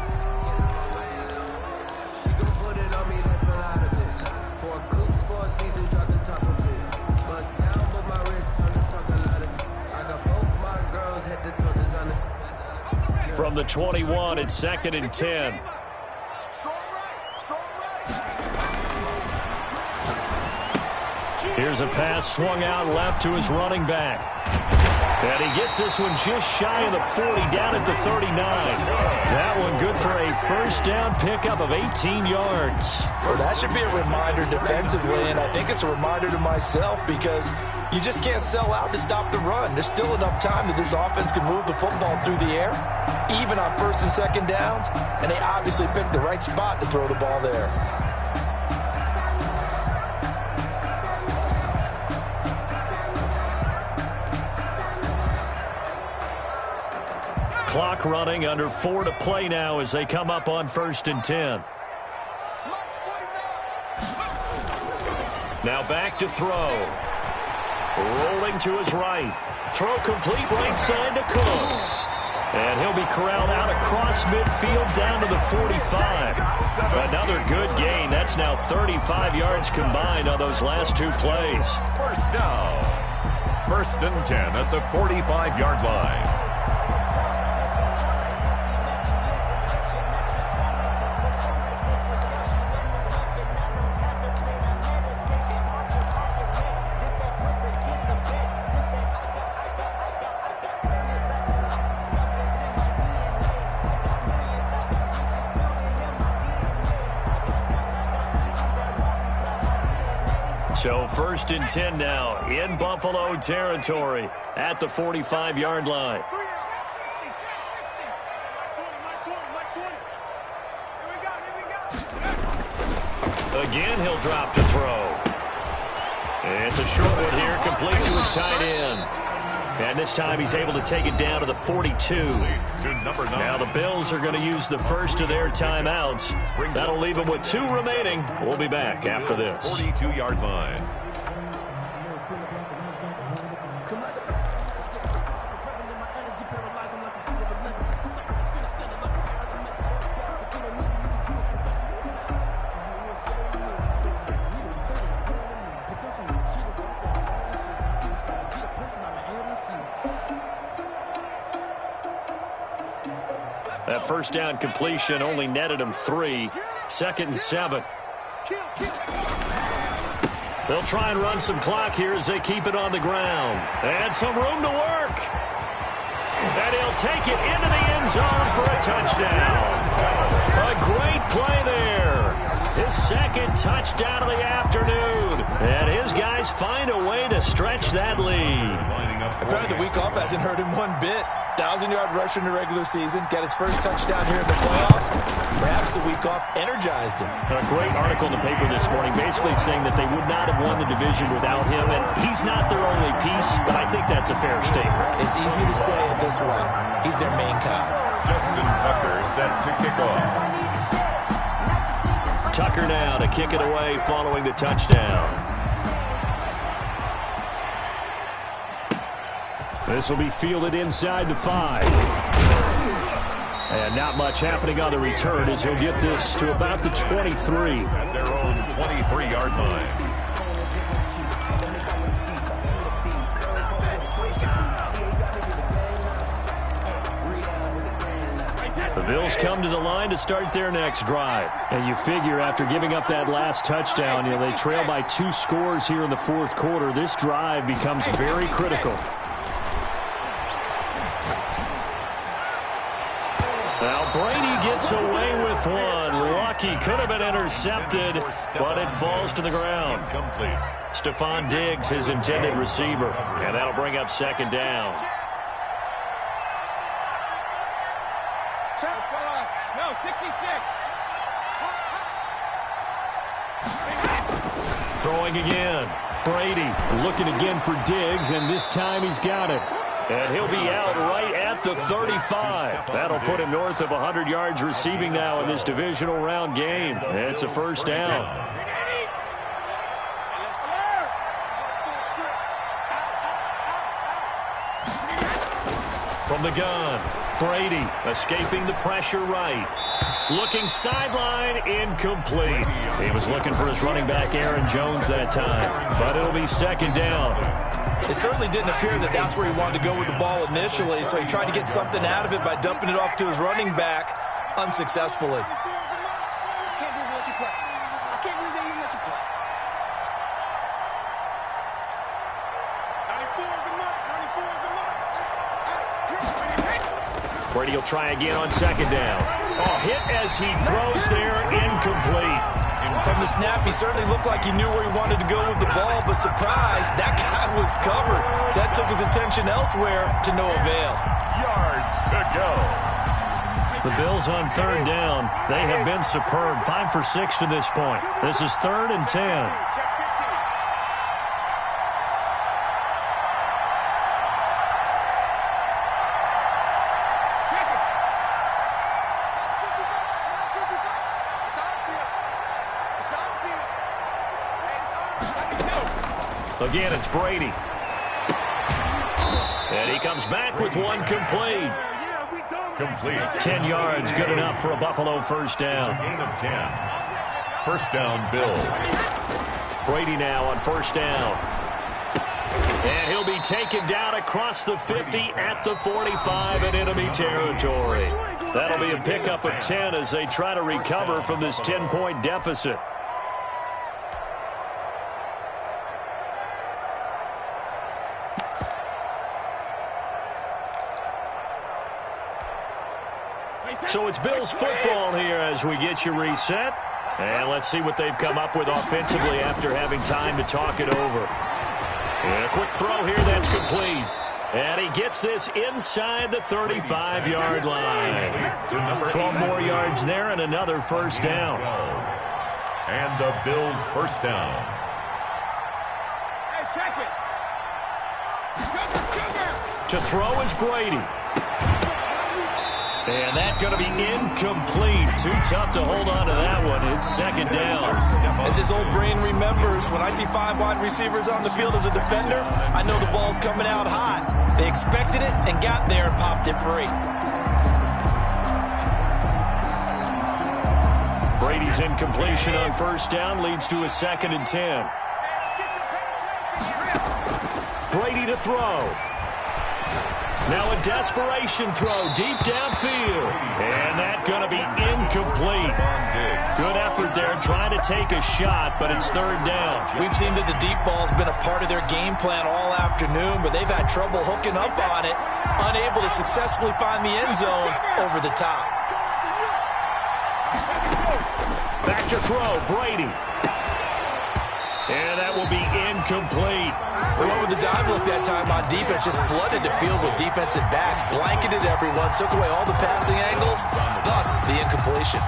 From the 21, it's 2nd and 10. Here's a pass swung out left to his running back. And he gets this one just shy of the 40, down at the 39. That one good for a first down pickup of 18 yards. Well, that should be a reminder defensively, and I think it's a reminder to myself because you just can't sell out to stop the run. There's still enough time that this offense can move the football through the air, even on 1st and 2nd downs, and they obviously picked the right spot to throw the ball there. Clock running, under 4 to play now as they come up on 1st and 10. Now back to throw. Rolling to his right. Throw complete right side to Cooks. And he'll be corralled out across midfield down to the 45. Another good gain. That's now 35 yards combined on those last 2 plays. First down. 1st and 10 at the 45-yard line. So 1st and 10 now in Buffalo territory at the 45-yard line. Again, he'll drop to throw. And it's a short one here, complete to his tight end. And this time he's able to take it down to the 42. Now the Bills are going to use the first of their timeouts. That'll leave them with 2 remaining. We'll be back after this. 42-yard line. That first down completion only netted him 3. 2nd and 7. They'll try and run some clock here as they keep it on the ground. And some room to work. And he'll take it into the end zone for a touchdown. A great play there. His 2nd touchdown of the afternoon. And his guys find a way to stretch that lead. Apparently the week off hasn't hurt him one bit. 1,000-yard rusher in the regular season. Got his first touchdown here in the playoffs. Perhaps the week off energized him. A great article in the paper this morning basically saying that they would not have won the division without him. And he's not their only piece, but I think that's a fair statement. It's easy to say it this way. He's their main cog. Justin Tucker set to kick off. Tucker now to kick it away following the touchdown. This will be fielded inside the 5. And not much happening on the return as he'll get this to about the 23. At their own 23-yard line. The Bills come to the line to start their next drive. And you figure after giving up that last touchdown, they trail by 2 scores here in the fourth quarter. This drive becomes very critical. Now Brady gets away with one. Lucky, could have been intercepted, but it falls to the ground. Stephon Diggs, his intended receiver, and that'll bring up second down. No, 66. Throwing again. Brady looking again for Diggs, and this time he's got it. And he'll be out right at the 35. That'll put him north of 100 yards receiving now in this divisional round game. It's a first down. From the gun, Brady escaping the pressure right. Looking sideline, incomplete. He was looking for his running back, Aaron Jones, that time. But it'll be second down. It certainly didn't appear that that's where he wanted to go with the ball initially, so he tried to get something out of it by dumping it off to his running back unsuccessfully. I can't believe they let you play. I can't believe they even let you play. 94 is the mark. 94 is the mark. Brady will try again on second down. Oh, hit as he throws there, incomplete. From the snap, he certainly looked like he knew where he wanted to go with the ball, but surprise, that guy was covered. So that took his attention elsewhere to no avail. Yards to go. The Bills on third down. They have been superb. 5 for 6 to this point. This is 3rd and 10. Again, it's Brady. And he comes back with one complete. Complete. 10 yards, good enough for a Buffalo first down. Gain of 10. First down, Bills. Brady now on first down. And he'll be taken down across the 50 at the 45 in enemy territory. That'll be a pickup of 10 as they try to recover from this 10-point deficit. So it's Bills football here as we get you reset. And let's see what they've come up with offensively after having time to talk it over. And a quick throw here that's complete. And he gets this inside the 35-yard line. 12 more yards there and another first down. And the Bills first down. Hey, check it. To throw is Brady. And that's going to be incomplete. Too tough to hold on to that one. It's second down. As his old brain remembers, when I see 5 wide receivers on the field as a defender, I know the ball's coming out hot. They expected it and got there and popped it free. Brady's incompletion on first down leads to a 2nd and 10. Brady to throw. Now a desperation throw deep downfield. And that's going to be incomplete. Good effort there trying to take a shot, but it's third down. We've seen that the deep ball's been a part of their game plan all afternoon, but they've had trouble hooking up on it, unable to successfully find the end zone over the top. Back to throw, Brady. And that will be incomplete. They went with the dive look that time on defense, just flooded the field with defensive backs, blanketed everyone, took away all the passing angles, thus the incompletion.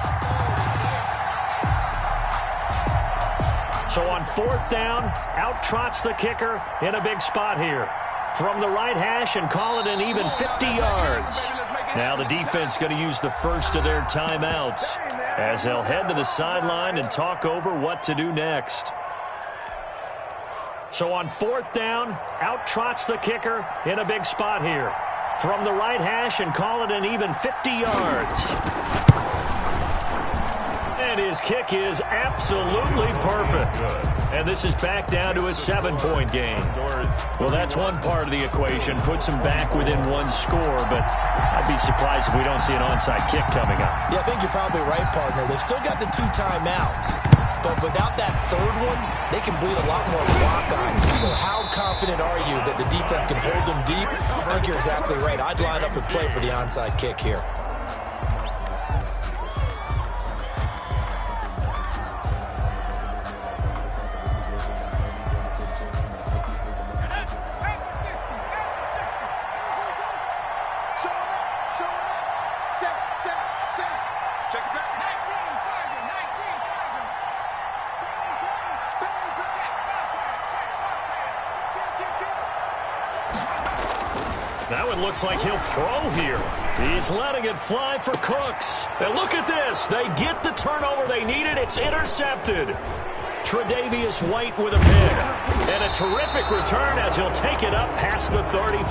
So on fourth down, out trots the kicker in a big spot here. From the right hash and call it an even 50 yards. Now the defense going to use the first of their timeouts as they'll head to the sideline and talk over what to do next. So on 4th down, out trots the kicker in a big spot here. From the right hash and call it an even 50 yards. And his kick is absolutely perfect. And this is back down to a 7-point game. Well, that's one part of the equation. Puts him back within one score, but I'd be surprised if we don't see an onside kick coming up. Yeah, I think you're probably right, partner. They've still got the 2 timeouts. But without that 3rd one, they can bleed a lot more clock on you. So how confident are you that the defense can hold them deep? I think you're exactly right. I'd line up and play for the onside kick here. Now it looks like he'll throw here. He's letting it fly for Cooks. And look at this. They get the turnover they needed. It's intercepted. Tre'Davious White with a pick. And a terrific return as he'll take it up past the 35.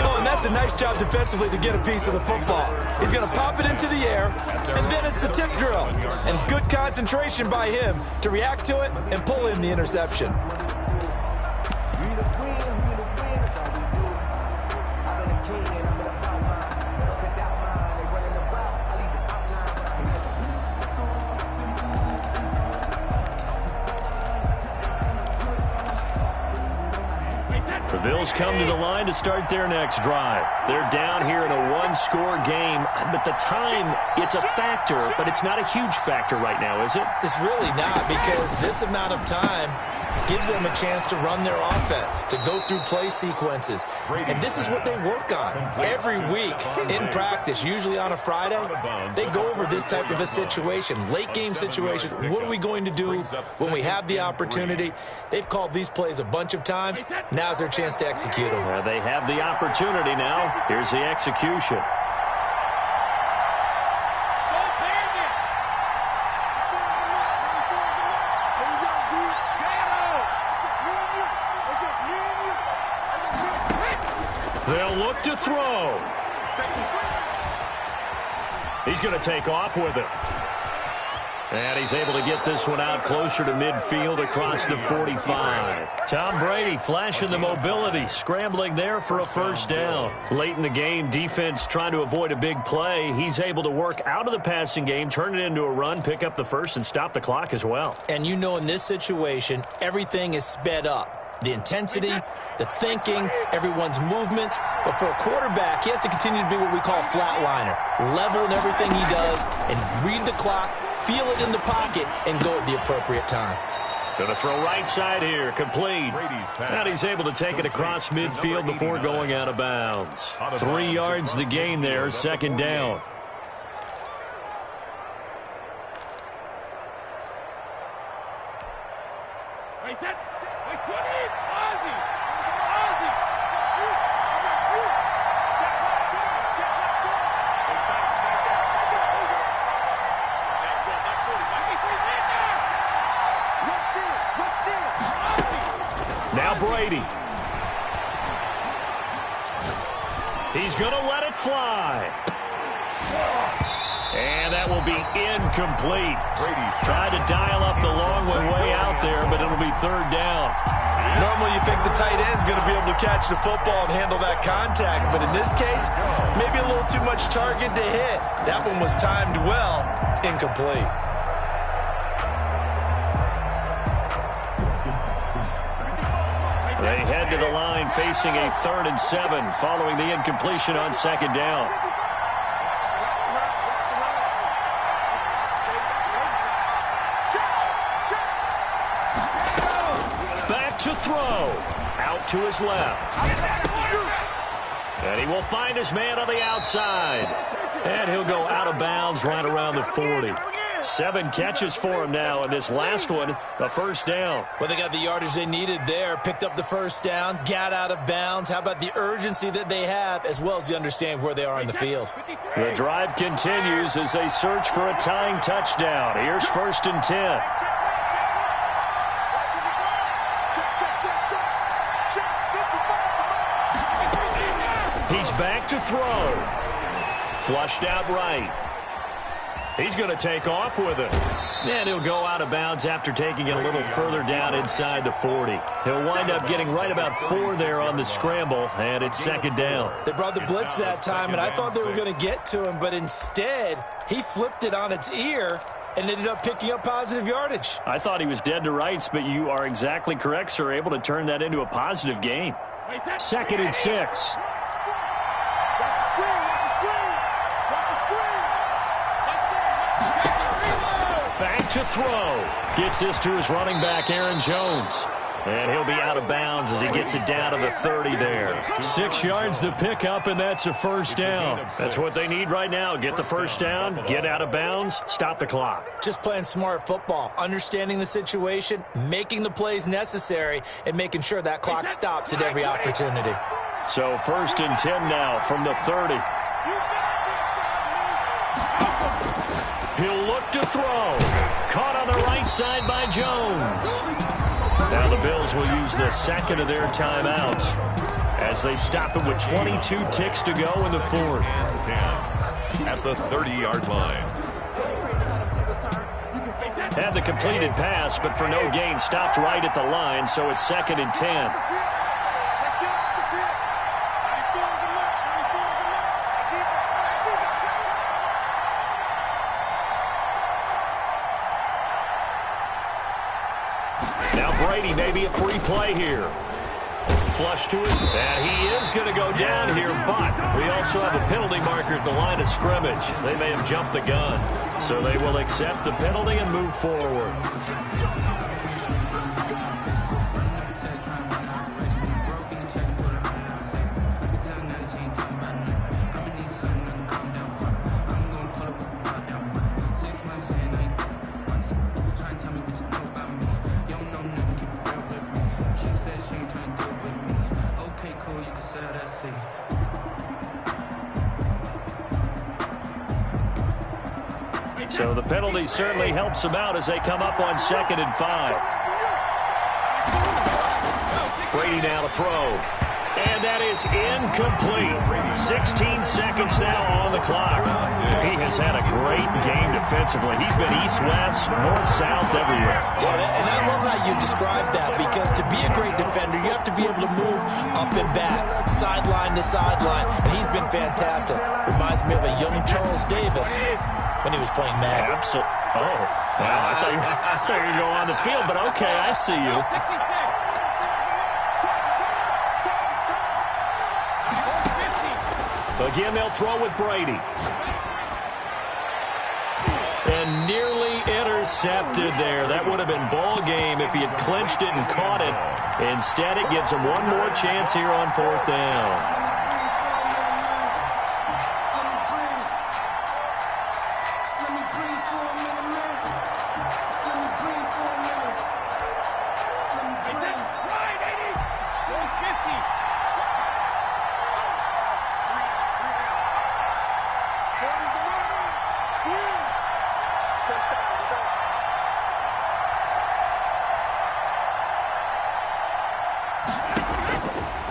Oh, and that's a nice job defensively to get a piece of the football. He's going to pop it into the air, and then it's the tip drill. And good concentration by him to react to it and pull in the interception. The Bills come to the line to start their next drive. They're down here in a one-score game, but the time, it's a factor, but it's not a huge factor right now, is it? It's really not, because this amount of time gives them a chance to run their offense, to go through play sequences. And this is what they work on every week in practice, usually on a Friday. They go over this type of a situation, late game situation. What are we going to do when we have the opportunity? They've called these plays a bunch of times. Now's their chance to execute them. They have the opportunity now. Here's the execution. They'll look to throw. He's going to take off with it. And he's able to get this one out closer to midfield across the 45. Tom Brady flashing the mobility, scrambling there for a first down. Late in the game, defense trying to avoid a big play. He's able to work out of the passing game, turn it into a run, pick up the first, and stop the clock as well. And you know in this situation, everything is sped up. The intensity, the thinking, everyone's movement. But for a quarterback, he has to continue to be what we call a flatliner. Level in everything he does and read the clock, feel it in the pocket, and go at the appropriate time. Going to throw right side here, complete. And he's able to take it across midfield before going out of bounds. 3 yards the gain there, second down. Now Brady. He's going to let it fly. And that will be incomplete. Brady's tried to dial up the long one way out there, but it'll be third down. Normally you think the tight end's going to be able to catch the football and handle that contact, but in this case, maybe a little too much target to hit. That one was timed well, incomplete. They head to the line facing a 3rd and 7 following the incompletion on second down. Back to throw. Out to his left. And he will find his man on the outside. And he'll go out of bounds right around the 40. 7 catches for him now, and this last one, a first down. Well, they got the yardage they needed there, picked up the first down, got out of bounds. How about the urgency that they have, as well as the understanding where they are in the field? The drive continues as they search for a tying touchdown. Here's 1st and 10. right to throw. Flushed out right. He's going to take off with it. And he'll go out of bounds after taking it a little further down inside the 40. He'll wind up getting right about 4 there on the scramble, and it's second down. They brought the blitz that time, and I thought they were going to get to him, but instead, he flipped it on its ear and ended up picking up positive yardage. I thought he was dead to rights, but you are exactly correct, sir. Able to turn that into a positive gain. 2nd and 6. Back to throw. Gets this to his running back, Aaron Jones. And he'll be out of bounds as he gets it down to the 30 there. 6 yards the pickup, and that's a first down. That's what they need right now. Get the first down, get out of bounds, stop the clock. Just playing smart football, understanding the situation, making the plays necessary, and making sure that clock stops at every opportunity. So 1st and 10 now from the 30. He'll look to throw. Caught on the right side by Jones. Now the Bills will use the 2nd of their timeouts as they stop it with 22 ticks to go in the 4th. At the 30-yard line. Had the completed pass, but for no gain, stopped right at the line, so it's 2nd and 10. Brady, maybe a free play here. Flush to it, and he is going to go down here, but we also have a penalty marker at the line of scrimmage. They may have jumped the gun, so they will accept the penalty and move forward. So the penalty certainly helps them out as they come up on 2nd and 5. Brady now to throw. And that is incomplete. 16 seconds now on the clock. He has had a great game defensively. He's been east-west, north-south, everywhere. Yeah, and I love how you described that, because to be a great defender, you have to be able to move up and back, sideline to sideline, and he's been fantastic. Reminds me of a young Charles Davis when he was playing Madden. Absolutely. Oh, wow. I thought you were going to go on the field, but okay, I see you. Again, they'll throw with Brady. And nearly intercepted there. That would have been ball game if he had clinched it and caught it. Instead, it gives him one more chance here on 4th down.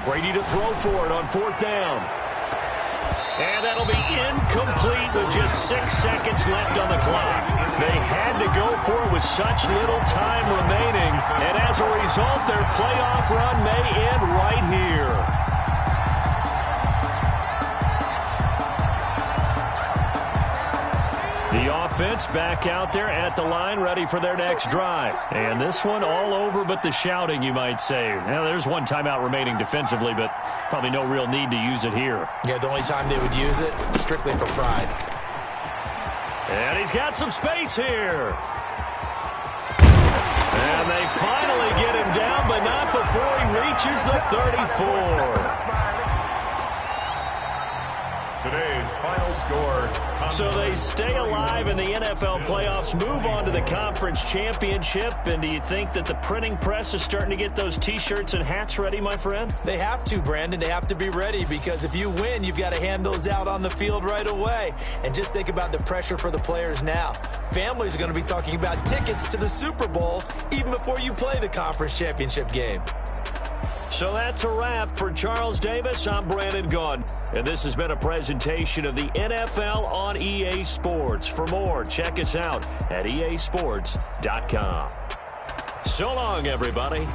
Brady to throw for it on 4th down. And that'll be incomplete with just 6 seconds left on the clock. They had to go for it with such little time remaining. And as a result, their playoff run may end right here. The offense back out there at the line, ready for their next drive. And this one all over but the shouting, you might say. Now, there's one timeout remaining defensively, but probably no real need to use it here. Yeah, the only time they would use it, strictly for pride. And he's got some space here. And they finally get him down, but not before he reaches the 34. Today's final score. So they stay alive in the NFL playoffs, move on to the conference championship. And do you think that the printing press is starting to get those T-shirts and hats ready, my friend? They have to, Brandon. They have to be ready, because if you win, you've got to hand those out on the field right away. And just think about the pressure for the players now. Families are going to be talking about tickets to the Super Bowl even before you play the conference championship game. So that's a wrap for Charles Davis. I'm Brandon Gaudin, and this has been a presentation of the NFL on EA Sports. For more, check us out at easports.com. So long, everybody.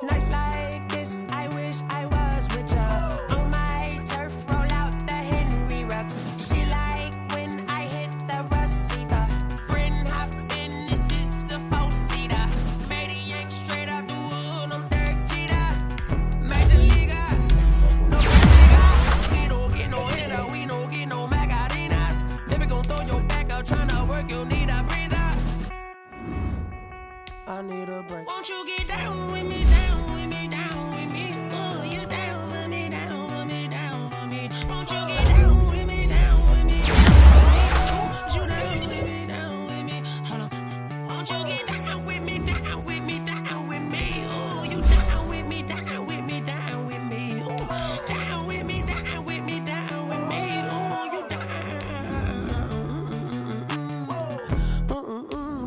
Nights like this, I wish I was with ya. On my turf, roll out the Henry rocks. She like when I hit the receiver. Friend hop in, this is a four-seater. Made a yank straight out the wood, I'm Derek Jeter. Major leaguer, no big. We don't get no hitter, we don't get no Magarinas. Baby gon' throw your back out, tryna work, you need a breather. I need a break. Won't you get down with me, down with me, down with me? Oh, you down with me, down with me, down with me. Won't you get down with me, down with me? You down with me, down with me. Hold on. Won't you get down with me, down with me, down with me? Oh, you down with me, down with me, down with me. Oh, down with me, down with me, down with me. Oh, you down.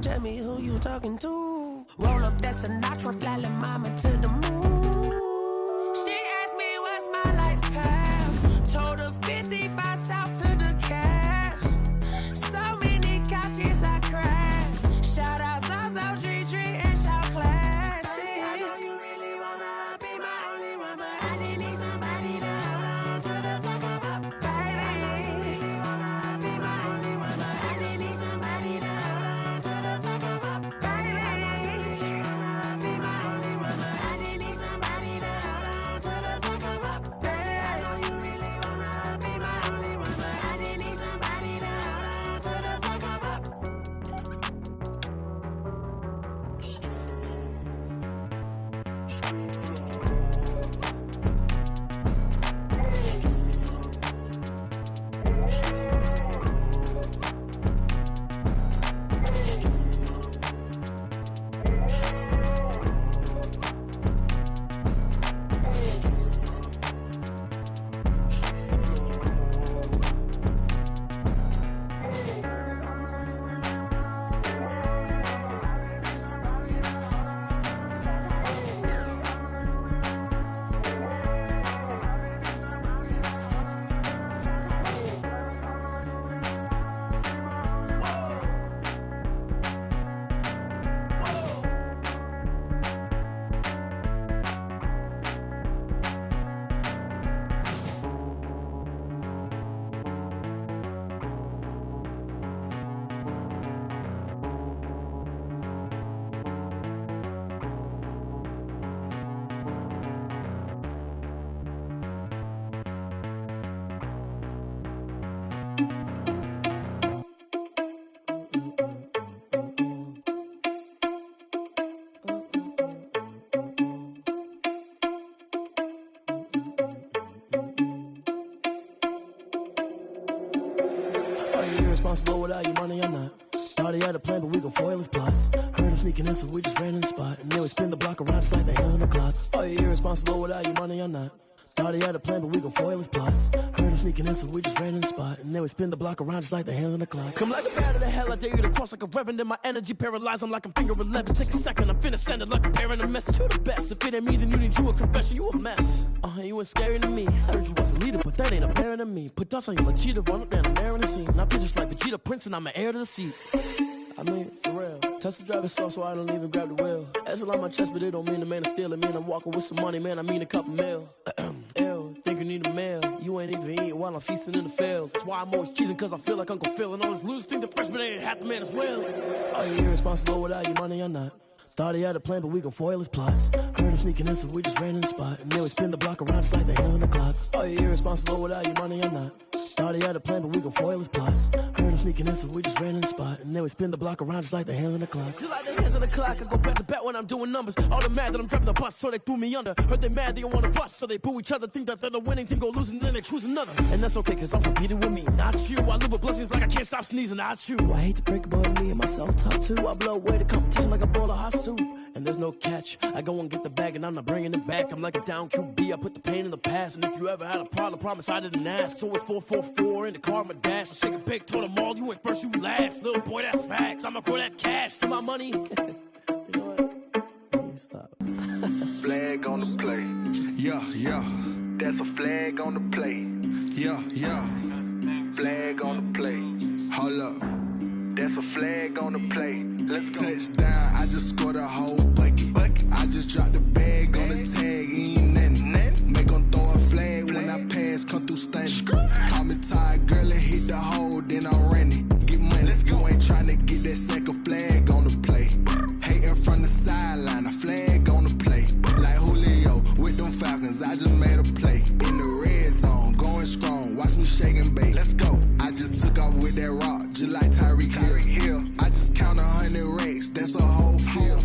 Tell me who you talking to. Roll up that Sinatra, fly la mama to the moon. She asked me what's my life path. Told her 55 south to the cab. So many couches I cried. Shout out South Street and shout classic. I know you really wanna be my only one, but I didn't need somebody to hold on to the second up. Baby, I know you really wanna be my only one, but I didn't need somebody to hold on to the second up. Baby, I know you really wanna be my only one, but I didn't irresponsible without your money or not. Thought he had a plan, but we gon' foil his plot. Heard him sneaking in, so we just ran in the spot. And then we spin the block around just like the hands on the clock. Are you irresponsible without your money or not? Thought he had a plan, but we gon' foil his plot. Heard him sneaking in, so we just ran in the spot. And then we spin the block around just like the hands on the clock. Come like a bat of the hell, I dare you to cross like a reverend. And my energy paralyzed, I'm like I'm finger 11. Take a second, I'm finna send it like a parent a message. You the best, if it ain't me, then you need you a confession. You a mess, you ain't scary to me. I heard you was a leader, but that ain't apparent to me. Put dust on you like cheetah, run up down the air in the scene. And I feel just like Vegeta Prince, and I'm an heir to the seat. I mean, for real. Touch the driver's soft, so I don't even grab the wheel. That's on my chest, but it don't mean the man is stealing. Mean I'm walking with some money, man, I mean a couple mil. Ew, think you need a meal. You ain't even eating while I'm feasting in the field. That's why I'm always cheesing, cause I feel like Uncle Phil. And all this losers think the freshman ain't half the man as well. Are you irresponsible without your money or not? Thought he had a plan, but we gon' foil his plot. Heard him sneaking in, so we just ran in the spot. And then we spin the block around just like the hands on the clock. Are you irresponsible without your money or not? Thought he had a plan, but we gon' foil his plot. Heard him sneaking in, so we just ran in the spot. And then we spin the block around just like the hands on the clock. Just like the hands on the clock, I go back to back when I'm doing numbers. All the mad that I'm driving the bus, so they threw me under. Heard they mad, they don't wanna bust, so they boo each other. Think that they're the winning team, go losing, then they choose another. And that's okay, cause I'm competing with me, not you. I live with blessings like I can't stop sneezing, not you. I hate to break it, but me and myself top two. I blow away the competition like a bowl of hot soup. And there's no catch. I go and get the bag and I'm not bringing it back. I'm like a down QB, I put the pain in the past. And if you ever had a problem, promise I didn't ask. So it's 444 in the car, my dash. I shake a big, told them all, you went first, you last. Little boy, that's facts. I'ma grow that cash to my money. You know what? Let me stop. Flag on the play. Yeah, yeah. That's a flag on the play. Yeah, yeah. Flag on the play. Hold up. That's a flag on the play. Let's go. Touchdown, I just scored a whole bucket. I just dropped the bag on the tag, ain't nothing. Make them throw a flag when I pass, come through stunning. Call me tired, girl, and hit the hole, then I'm running. Get money, you ain't trying to get that second flag on the play. Hating from the sideline, a flag on the play. Like Julio with them Falcons, I just made a play. In the red zone, going strong, watch me shake and bake. Let's go. I just took off with that rock, just like Tyreek Hill. I just count 100 racks, that's a whole field.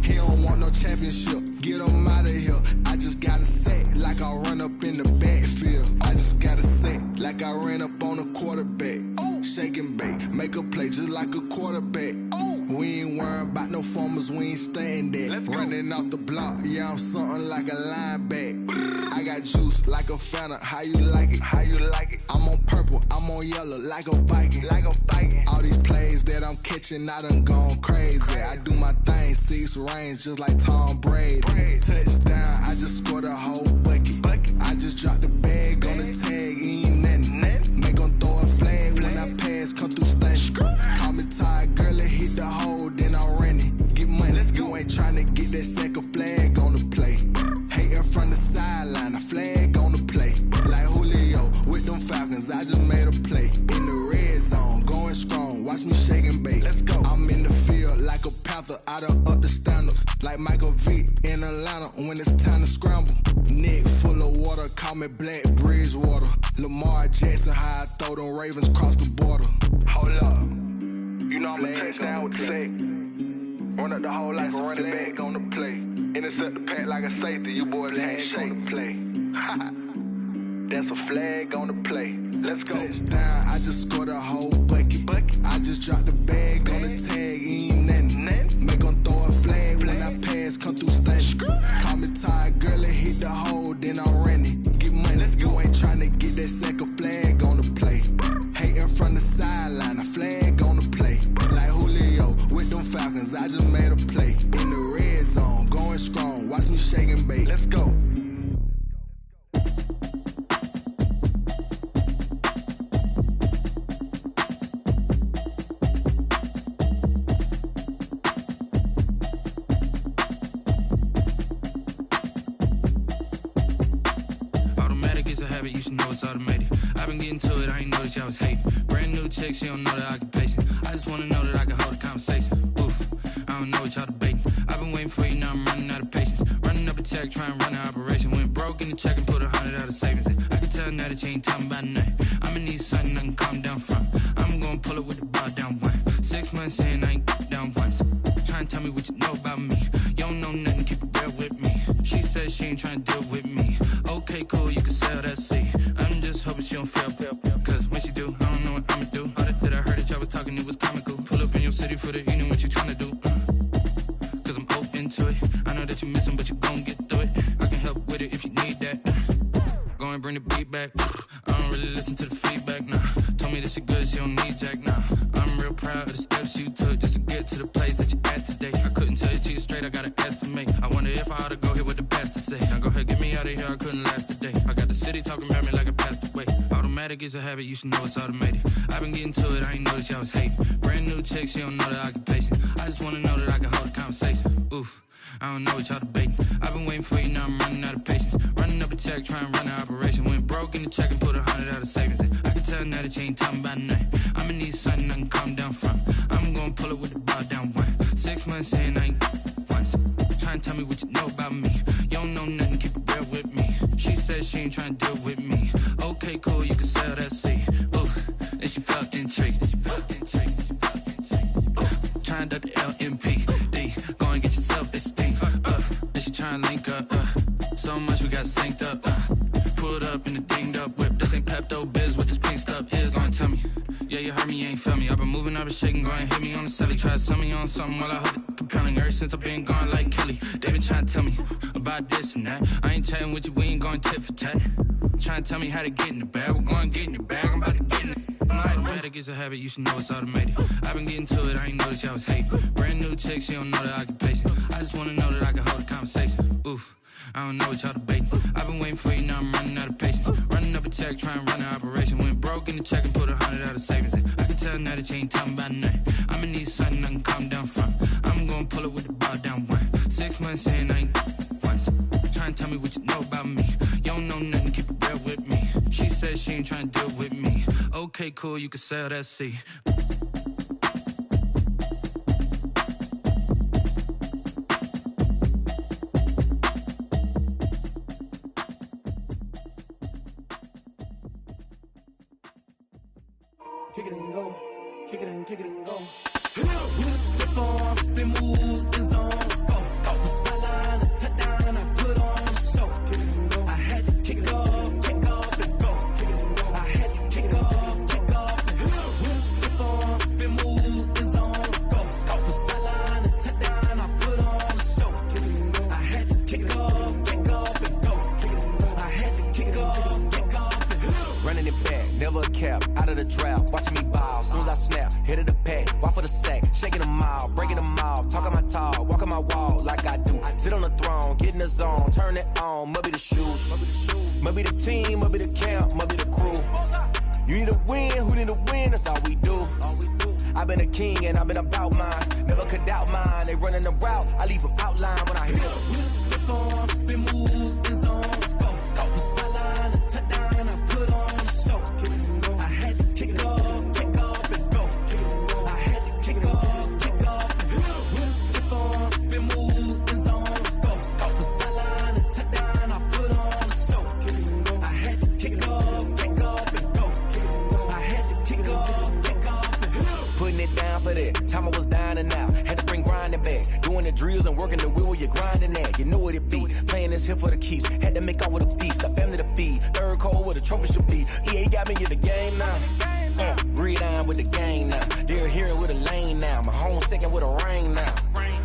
He don't want no championship, get him out of here. I just got a set, like I run up in the backfield. I just got a set, like I ran up on a quarterback. Shake and bake, make a play just like a quarterback. We ain't worrying about no formers, we ain't staying there. Running off the block, yeah, I'm something like a lineback. I got juice like a Fanta, how you like it? How you like it? I'm on purple, I'm on yellow, like a Viking. Like a Viking. All these plays that I'm catching, I done gone crazy. I do my thing, 6 range, just like Tom Brady. Touchdown, I just scored a whole bucket. I just dropped the bag on the tag, ain't nothing. Make them throw a flag when I pass, come through stunning. Call me tired, girl, and hit the hole, then I'm running. Get money, you ain't trying to get that second flag on the play. Hating from the sideline, a flag on the play. Like Julio with them Falcons, I just made a play. In the red zone, going strong, watch me shake and bake. Let's go. I'm in the field like a Panther, I done up the standards. Like Michael Vick in Atlanta when it's time to scramble. Neck full of water, call me Black Bridgewater. Lamar Jackson, how I throw them Ravens cross the border. Hold up. You know I'm a touchdown with the sack. Run up the hole like a running back on the play. Intercept the pack like a safety, you boys can't shake the play. That's a flag on the play. Let's go. Touchdown, I just scored a whole bucket. I just dropped the bag on the tag, ain't nothing. Make them throw a flag when I pass, come through stunning. Call me tired, girl, and hit the hole, then I'm running. Get money, you ain't trying to get that second flag on the play. Hating from the sideline, a flag on the play. Like Julio with them Falcons, I just made a play. In the red zone, going strong, watch me shake and bake. Let's go. You should know it's automated. I've been getting to it, I ain't noticed y'all was hating. Brand new chick, she don't know the occupation. I just wanna know that I can hold a conversation. Oof, I don't know what y'all debating. I've been waiting for you, now I'm running out of patience. Running up a check, trying to run an operation. Went broke in the check and put 100 out of savings in. I can tell now that you ain't talking about nothing. I'ma need something I can calm down from. I'm gonna pull it with the bar down one. 6 months in, I ain't down once. Trying to tell me what you know about me. You don't know nothing, keep it real with me. She says she ain't trying to deal with me. Okay, cool, you can sell that seed. I'm just hoping she don't fail, cause when she do, I don't know what I'ma do. All that I heard that y'all Go and bring the beat back. I don't really listen to the feedback, nah. Told me that she good, she don't need Jack, nah. I'm real proud of the steps you took just to get to the place that you at today. I couldn't tell you to you straight, I gotta estimate. I wonder if I ought to go here with the pastor say. Now go ahead, get me out of here, I couldn't last today. I got the city talking about me like I passed away. Automatic is a habit, you should know it's automated. I've been getting to it, I ain't noticed y'all was hating. Brand new chick, she don't know the occupation. I just wanna know that I can hold a conversation. Oof. I don't know what y'all debating. I've been waiting for you, now I'm running out of patience. Running up a check, trying to run an operation. Went broke in the check and put 100 out of savings in. I can tell now that you ain't talking about nothing. I'ma need something I can calm down from. I'm gonna pull it with the bow down one. 6 months in, I ain't once. Trying to tell me what you know about me. You don't know nothing, keep it real with me. She said she ain't trying to deal with me. Okay, cool, you can sell that seed. Ooh, and she felt intrigued. Trying to the LMPD. Go and get yourself esteemed. And she trying to link up. So much we got synced up. Pulled up in the dinged up whip. This ain't Pepto-Biz, what this pink stuff is. Long tell me. Yeah, you heard me, you ain't felt me. I've been moving, I've been shaking, go and hit me on the celly. Try to sell me on something while I hold it compelling. Ever since I've been gone like Kelly, they been trying to tell me about this and that. I ain't chatting with you, we ain't going tit for tat. Trying to tell me how to get in the bag. We're going to get in the bag, I'm about to get in it. Automatic is a habit, you should know it's automated. I've been getting to it, I ain't noticed y'all was hating. Brand new chick, she don't know the occupation. I just wanna know that I can hold a conversation. Oof, I don't know what y'all debating. I've been waiting for you, now I'm running out of patience. Running up a check, trying to run an operation. Went broke in the check and put 100 out of savings in. I can tell now that you ain't talking about nothing. I'ma need something I can calm down from. I'm gonna pull it with the bow down one. 6 months in, I ain't once. Trying to tell me what you know about me. You don't know nothing, keep it real with me. She said she ain't trying to deal with me. Okay, cool, you can sell that seed. Kick it and go, kick it and go. We the stiff on, spin move, in zone, go. From sideline to touchdown, I put on the show. Kick it and go. I had to kick off and go. Kick it and go. I had to kick off and go. We the stiff on, spin move, in zone, go. From sideline to touchdown, I put on the show. Kick it and go. I had to kick off and go. Kick it and go. I had to kick off and go. Running it back, never a cap, out of the draft. Watching me ball, soon as I snap, hit of the pack, walk for the sack, shaking them all, breaking them off, talking my talk, walking my wall like I do. Sit on the throne, get in the zone, turn it on, must be the shoes, must be the team, must be the camp, must be the crew. You need a win, who need a win, that's all we do. I've been a king and I've been about mine, never could doubt mine. They running the route, I leave them outline when I hit them. We just stiff on, spin move, in zone, go. From sideline to touchdown, I put on the show. I had to kick off and go. I had to kick off and go. We just stiff on, spin move, in zone, go. From sideline to touchdown, I put on the show. I had to kick off and go. I had to kick off and go. Putting it down for that, time I was down and out. Had to bring grinding back, doing the drills and working the wheel where you're grinding at. You know what it be, playing this here for the keeps. Had to make out with a feast, a family to feed. Third cold where the trophy should be. EA got me in the game now. Read on with the game now. They're hearing with a lane now. My home second with a ring now.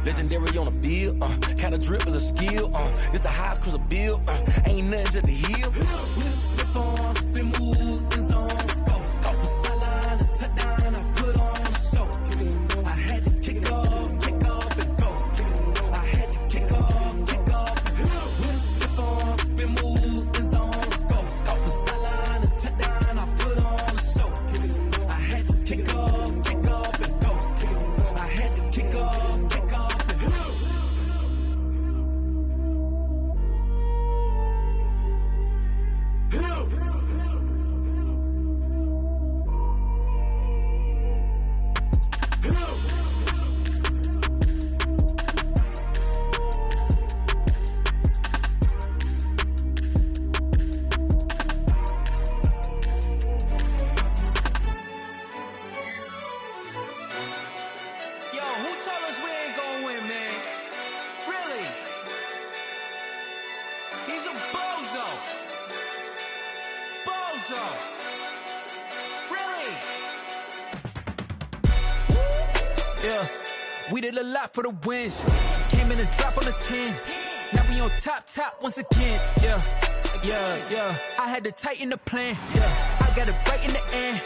Legendary on the field, kind of drip is a skill. This the highest cruiser bill, ain't nothing just to heal. We just stiff on, spin move, in zone, go. From sideline to touchdown, I put on the show. I had to kick off and go. I had to kick off and go. We just stiff on, spin move, in zone, go. From sideline to touchdown, I put on the show. I had to kick off and go. I had to kick off and go. Yeah, we did a lot for the wins. Came in and dropped on the 10. Now we on top once again. Yeah, Yeah, I had to tighten the plan. Yeah, I got it right in the end.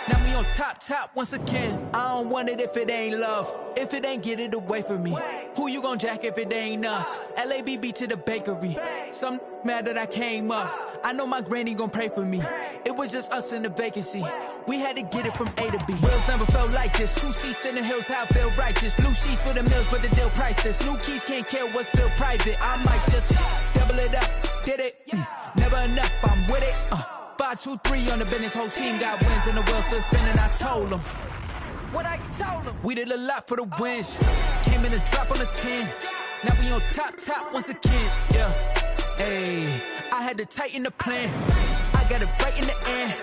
Now we on top once again. I don't want it if it ain't love. If it ain't, get it away from me. Who you gon' jack if it ain't us? LABB to the bakery. Some mad that I came up. I know my granny gon' pray for me. It was just us in the vacancy. We had to get it from A to B. Wheels never felt like this. 2 seats in the hills, how I feel righteous. Blue sheets for the mills, but the deal priceless. New keys can't care what's still private. I might just double it up. Did it? Never enough, I'm with it. 5, 2, 3 on the business. Whole team got wins and the wheels still spinning. I told them what I told them. We did a lot for the wins. Came in a drop on the 10. Now we on top once again. Yeah. Hey, I had to tighten the plan. I got it right in the end.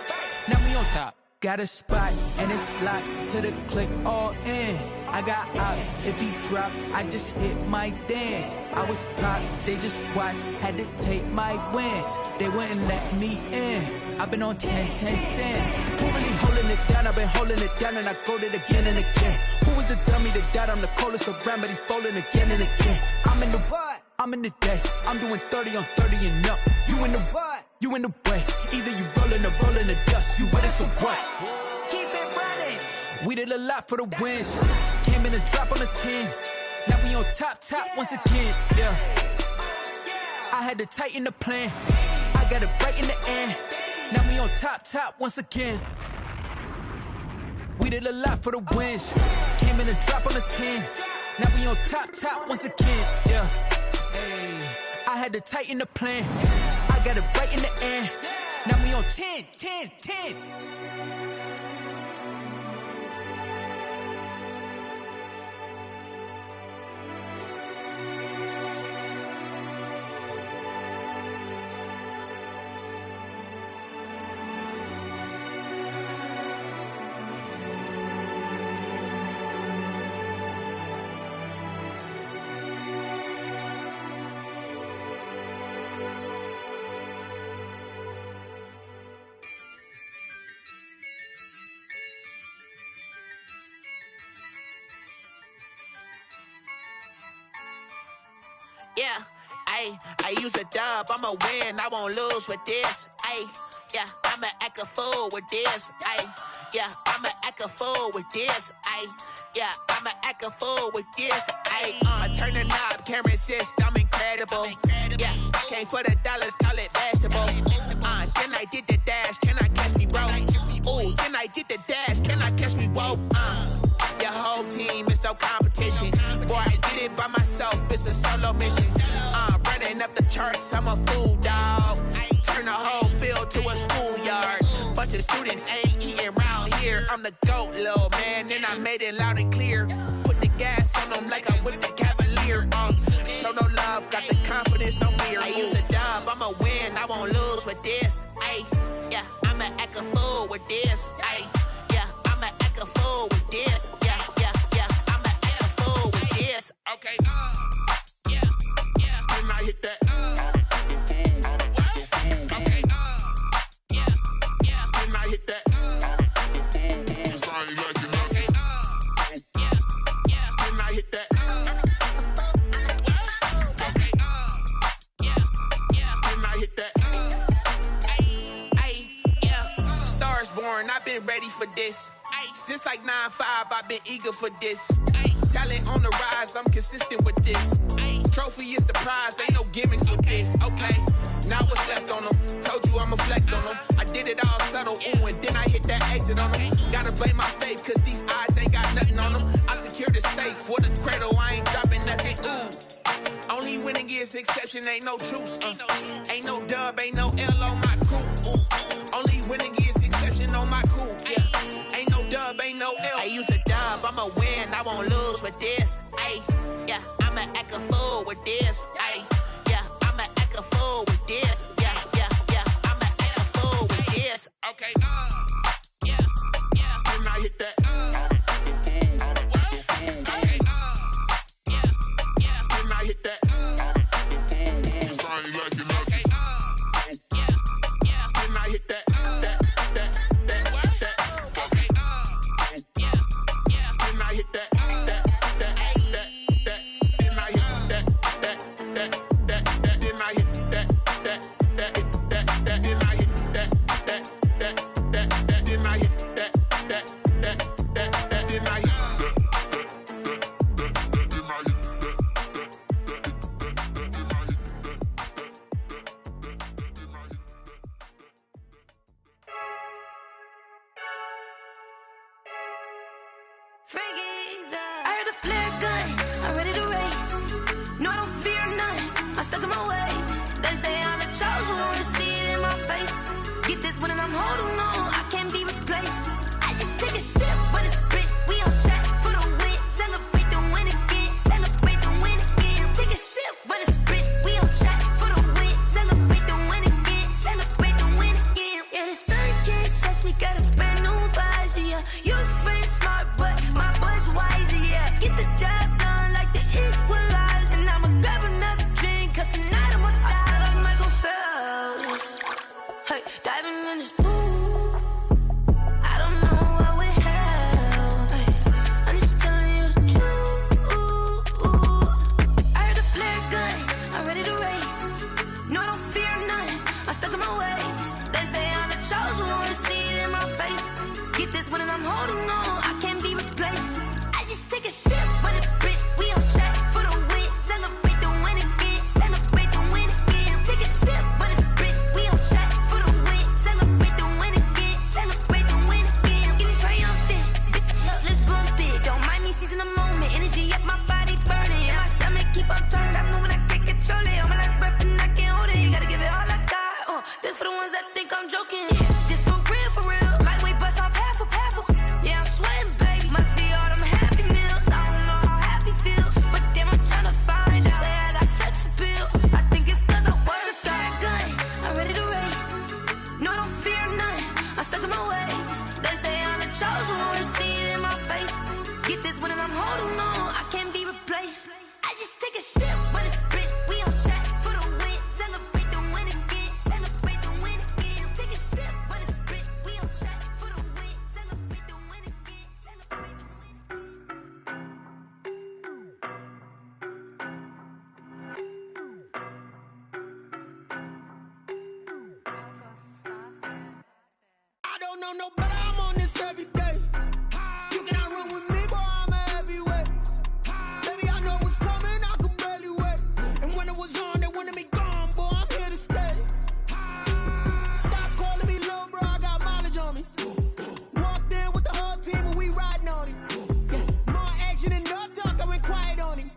Now we on top. Got a spot and it's locked to the click all in. I got ops, if he drop, I just hit my dance. I was top, they just watched, had to take my wins. They wouldn't let me in. I've been on 10 cents. Who really holding it down? I've been holding it down and I go it again and again. Who was the dummy that died? I'm the coldest around, but he falling again and again. I'm in the what? I'm in the day. I'm doing 30 on 30 and up. You in the what? You in the way. Either you rolling or rolling the dust. You with us or what? Keep it running. We did a lot for the wins. Came in a drop on the 10. Now we on top once again. Yeah. I had to tighten the plan. I got it right in the end. Now we on top once again. We did a lot for the wins. Came in a drop on the 10. Now we on top once again. Yeah. Hey, I had to tighten the plan. I got it right in the end. Now we on 10. Yeah, I use a dub, I'ma win, I won't lose with this. Yeah, I'ma act a fool with this. Yeah, I'ma act a fool with this. Yeah, I'ma act a fool with this. I turn the knob, can't resist, I'm incredible. Yeah, came for the dollars, call it vegetable. Then I did the dash, can I catch me, bro? Ooh, then I did the dash, can I catch me, whoa? Your whole team is no competition. Boy, I did it by myself, it's a solo mission. Running up the charts, I'm a fool, dog. Turn the whole field to a schoolyard. Bunch of students ain't eating round here. I'm the GOAT, little man, and I made it loud and clear. Put the gas on them like I'm with the Cavalier. Show no love, got the confidence, no fear. I use a dub, I'ma win, I won't lose with this. Yeah, I'ma act a fool with this. Yeah, I'ma act a fool with this. Yeah, I'ma act a fool with this. Okay. Yeah. Then I hit that. Okay. Yeah. Then I hit that. Cause I ain't like it. Okay. Yeah. Then I hit that. Okay. Yeah. Then I hit that. Yeah. Stars born, I've been ready for this. Since like 9-5, I've been eager for this. Talent on the rise, I'm consistent with this. Trophy is the prize, ain't no gimmicks with this. Okay, now what's left on them? Told you I'ma flex on them. I did it all subtle, ooh, and then I hit that exit on them. Gotta blame my faith, cause these odds ain't got nothing on them. I secured the safe for the cradle, I ain't dropping nothing, ooh. Only winning is exception, ain't no truce. Ain't no dub, ain't no L on my crew. Ooh. Only winning is exception on my crew. Yeah. Ain't no dub, ain't no L. I use a dub, I'ma win, I won't lose with this. Yeah, I'ma act a fool with this. Yeah, I'ma act a fool with this. Yeah, I'ma act a fool with this. Okay. Yeah. Then I hit that. Okay. Yeah. Then I hit that. Cause I ain't like it. Okay. Yeah. Then I hit that. Okay. Yeah. Then I hit that. Then I hit that. I heard the flare gun, I'm ready to race. No, I don't fear none, I'm stuck in my ways. They say I'm the chosen one, to see it in my face. Get this one and I'm holding on, I can't be replaced. I just take a sip, but it's spit. We on track for the win. Celebrate the win again, celebrate the win again. Take a sip, but it's spit. We on track for the win. Celebrate the win again, celebrate the win again. Yeah, the sun can't touch me, got a brand new visor, yeah. You friend smart, but my bud's wiser, yeah. Get the job done like the equalizer. And I'ma grab another drink, cause tonight I'ma die like Michael Phelps. Hey, diving in this pool, I don't know what we have. Hey, I'm just telling you the truth. I heard the flare gun, I'm ready to race. No, I don't fear none, I'm stuck in my ways. They say I'm the chosen one, to see it in my face. Get this one and I'm holding on, I can't be replaced. I just take a sip, but it's spit. We on track for the win. Celebrate the win again, celebrate the win again. Take a sip, but it's spit. We on track for the win. Celebrate the win again, celebrate the win again. Get it triumphant, let's bump it. Don't mind me seizing the moment. Energy up, my body burning. My stomach keep up turning. Stop moving, I can't control it. On my last breath and I can't hold it. You gotta give it all I got. This for the ones that think I'm joking. This for real, for real. Lightweight bust off half a. Yeah, I'm sweating, baby. Must be all them happy meals. I don't know how happy feels, but damn, I'm tryna find you. Say I got sex appeal. I think it's cause I work that gun. I'm ready to race. No, I don't fear none. I'm stuck in my ways. They say I'm the chosen one, to see it in my face. Get this one and I'm holding on, I can't be replaced. I just take a sip, but it's spit. We on track for the win. Celebrate the win again. Celebrate the win again. Take a sip, but it's spit. We on track for the win. Celebrate the win again. Celebrate the win I don't know no better, I'm on this every day. You cannot run with me, boy, I'm a heavyweight. Baby, I know what's coming, I could barely wait. And when it was on, they wanted me gone, boy, I'm here to stay. Stop calling me little bro, I got mileage on me. Walked in with the whole team and we riding on him. Yeah. More action than no talk, I went quiet on him.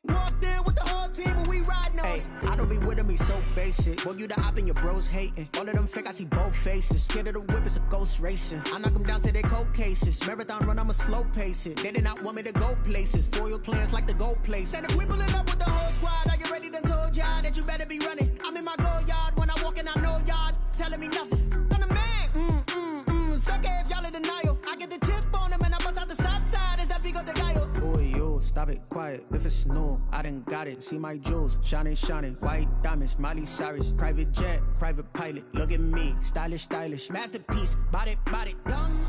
Walked in with the whole team and we riding on him. I don't be with me so basic. Boy, you the op and your bros hating. All of them fake, I see both faces. Scared of the whip, it's a ghost racing. I knock them down to their cold cases. Marathon run, I'ma slow pace it. They did not want me to go places. Foil plans like the gold place. And if we pulling up with the whole squad, are you ready? Done told y'all that you better be running. I'm in my go yard when I walk in, I know y'all telling me nothing. I'm the man, suck it if y'all in denial. I get the chip on them and I bust out the south side. Is that Vigo de Gallo? Boy, you, stop it, quiet. If it's new, I done got it. See my jewels, shining, shining. White diamonds, Miley Cyrus. Private jet, private pilot. Look at me, stylish, stylish. Masterpiece, body, body. Young.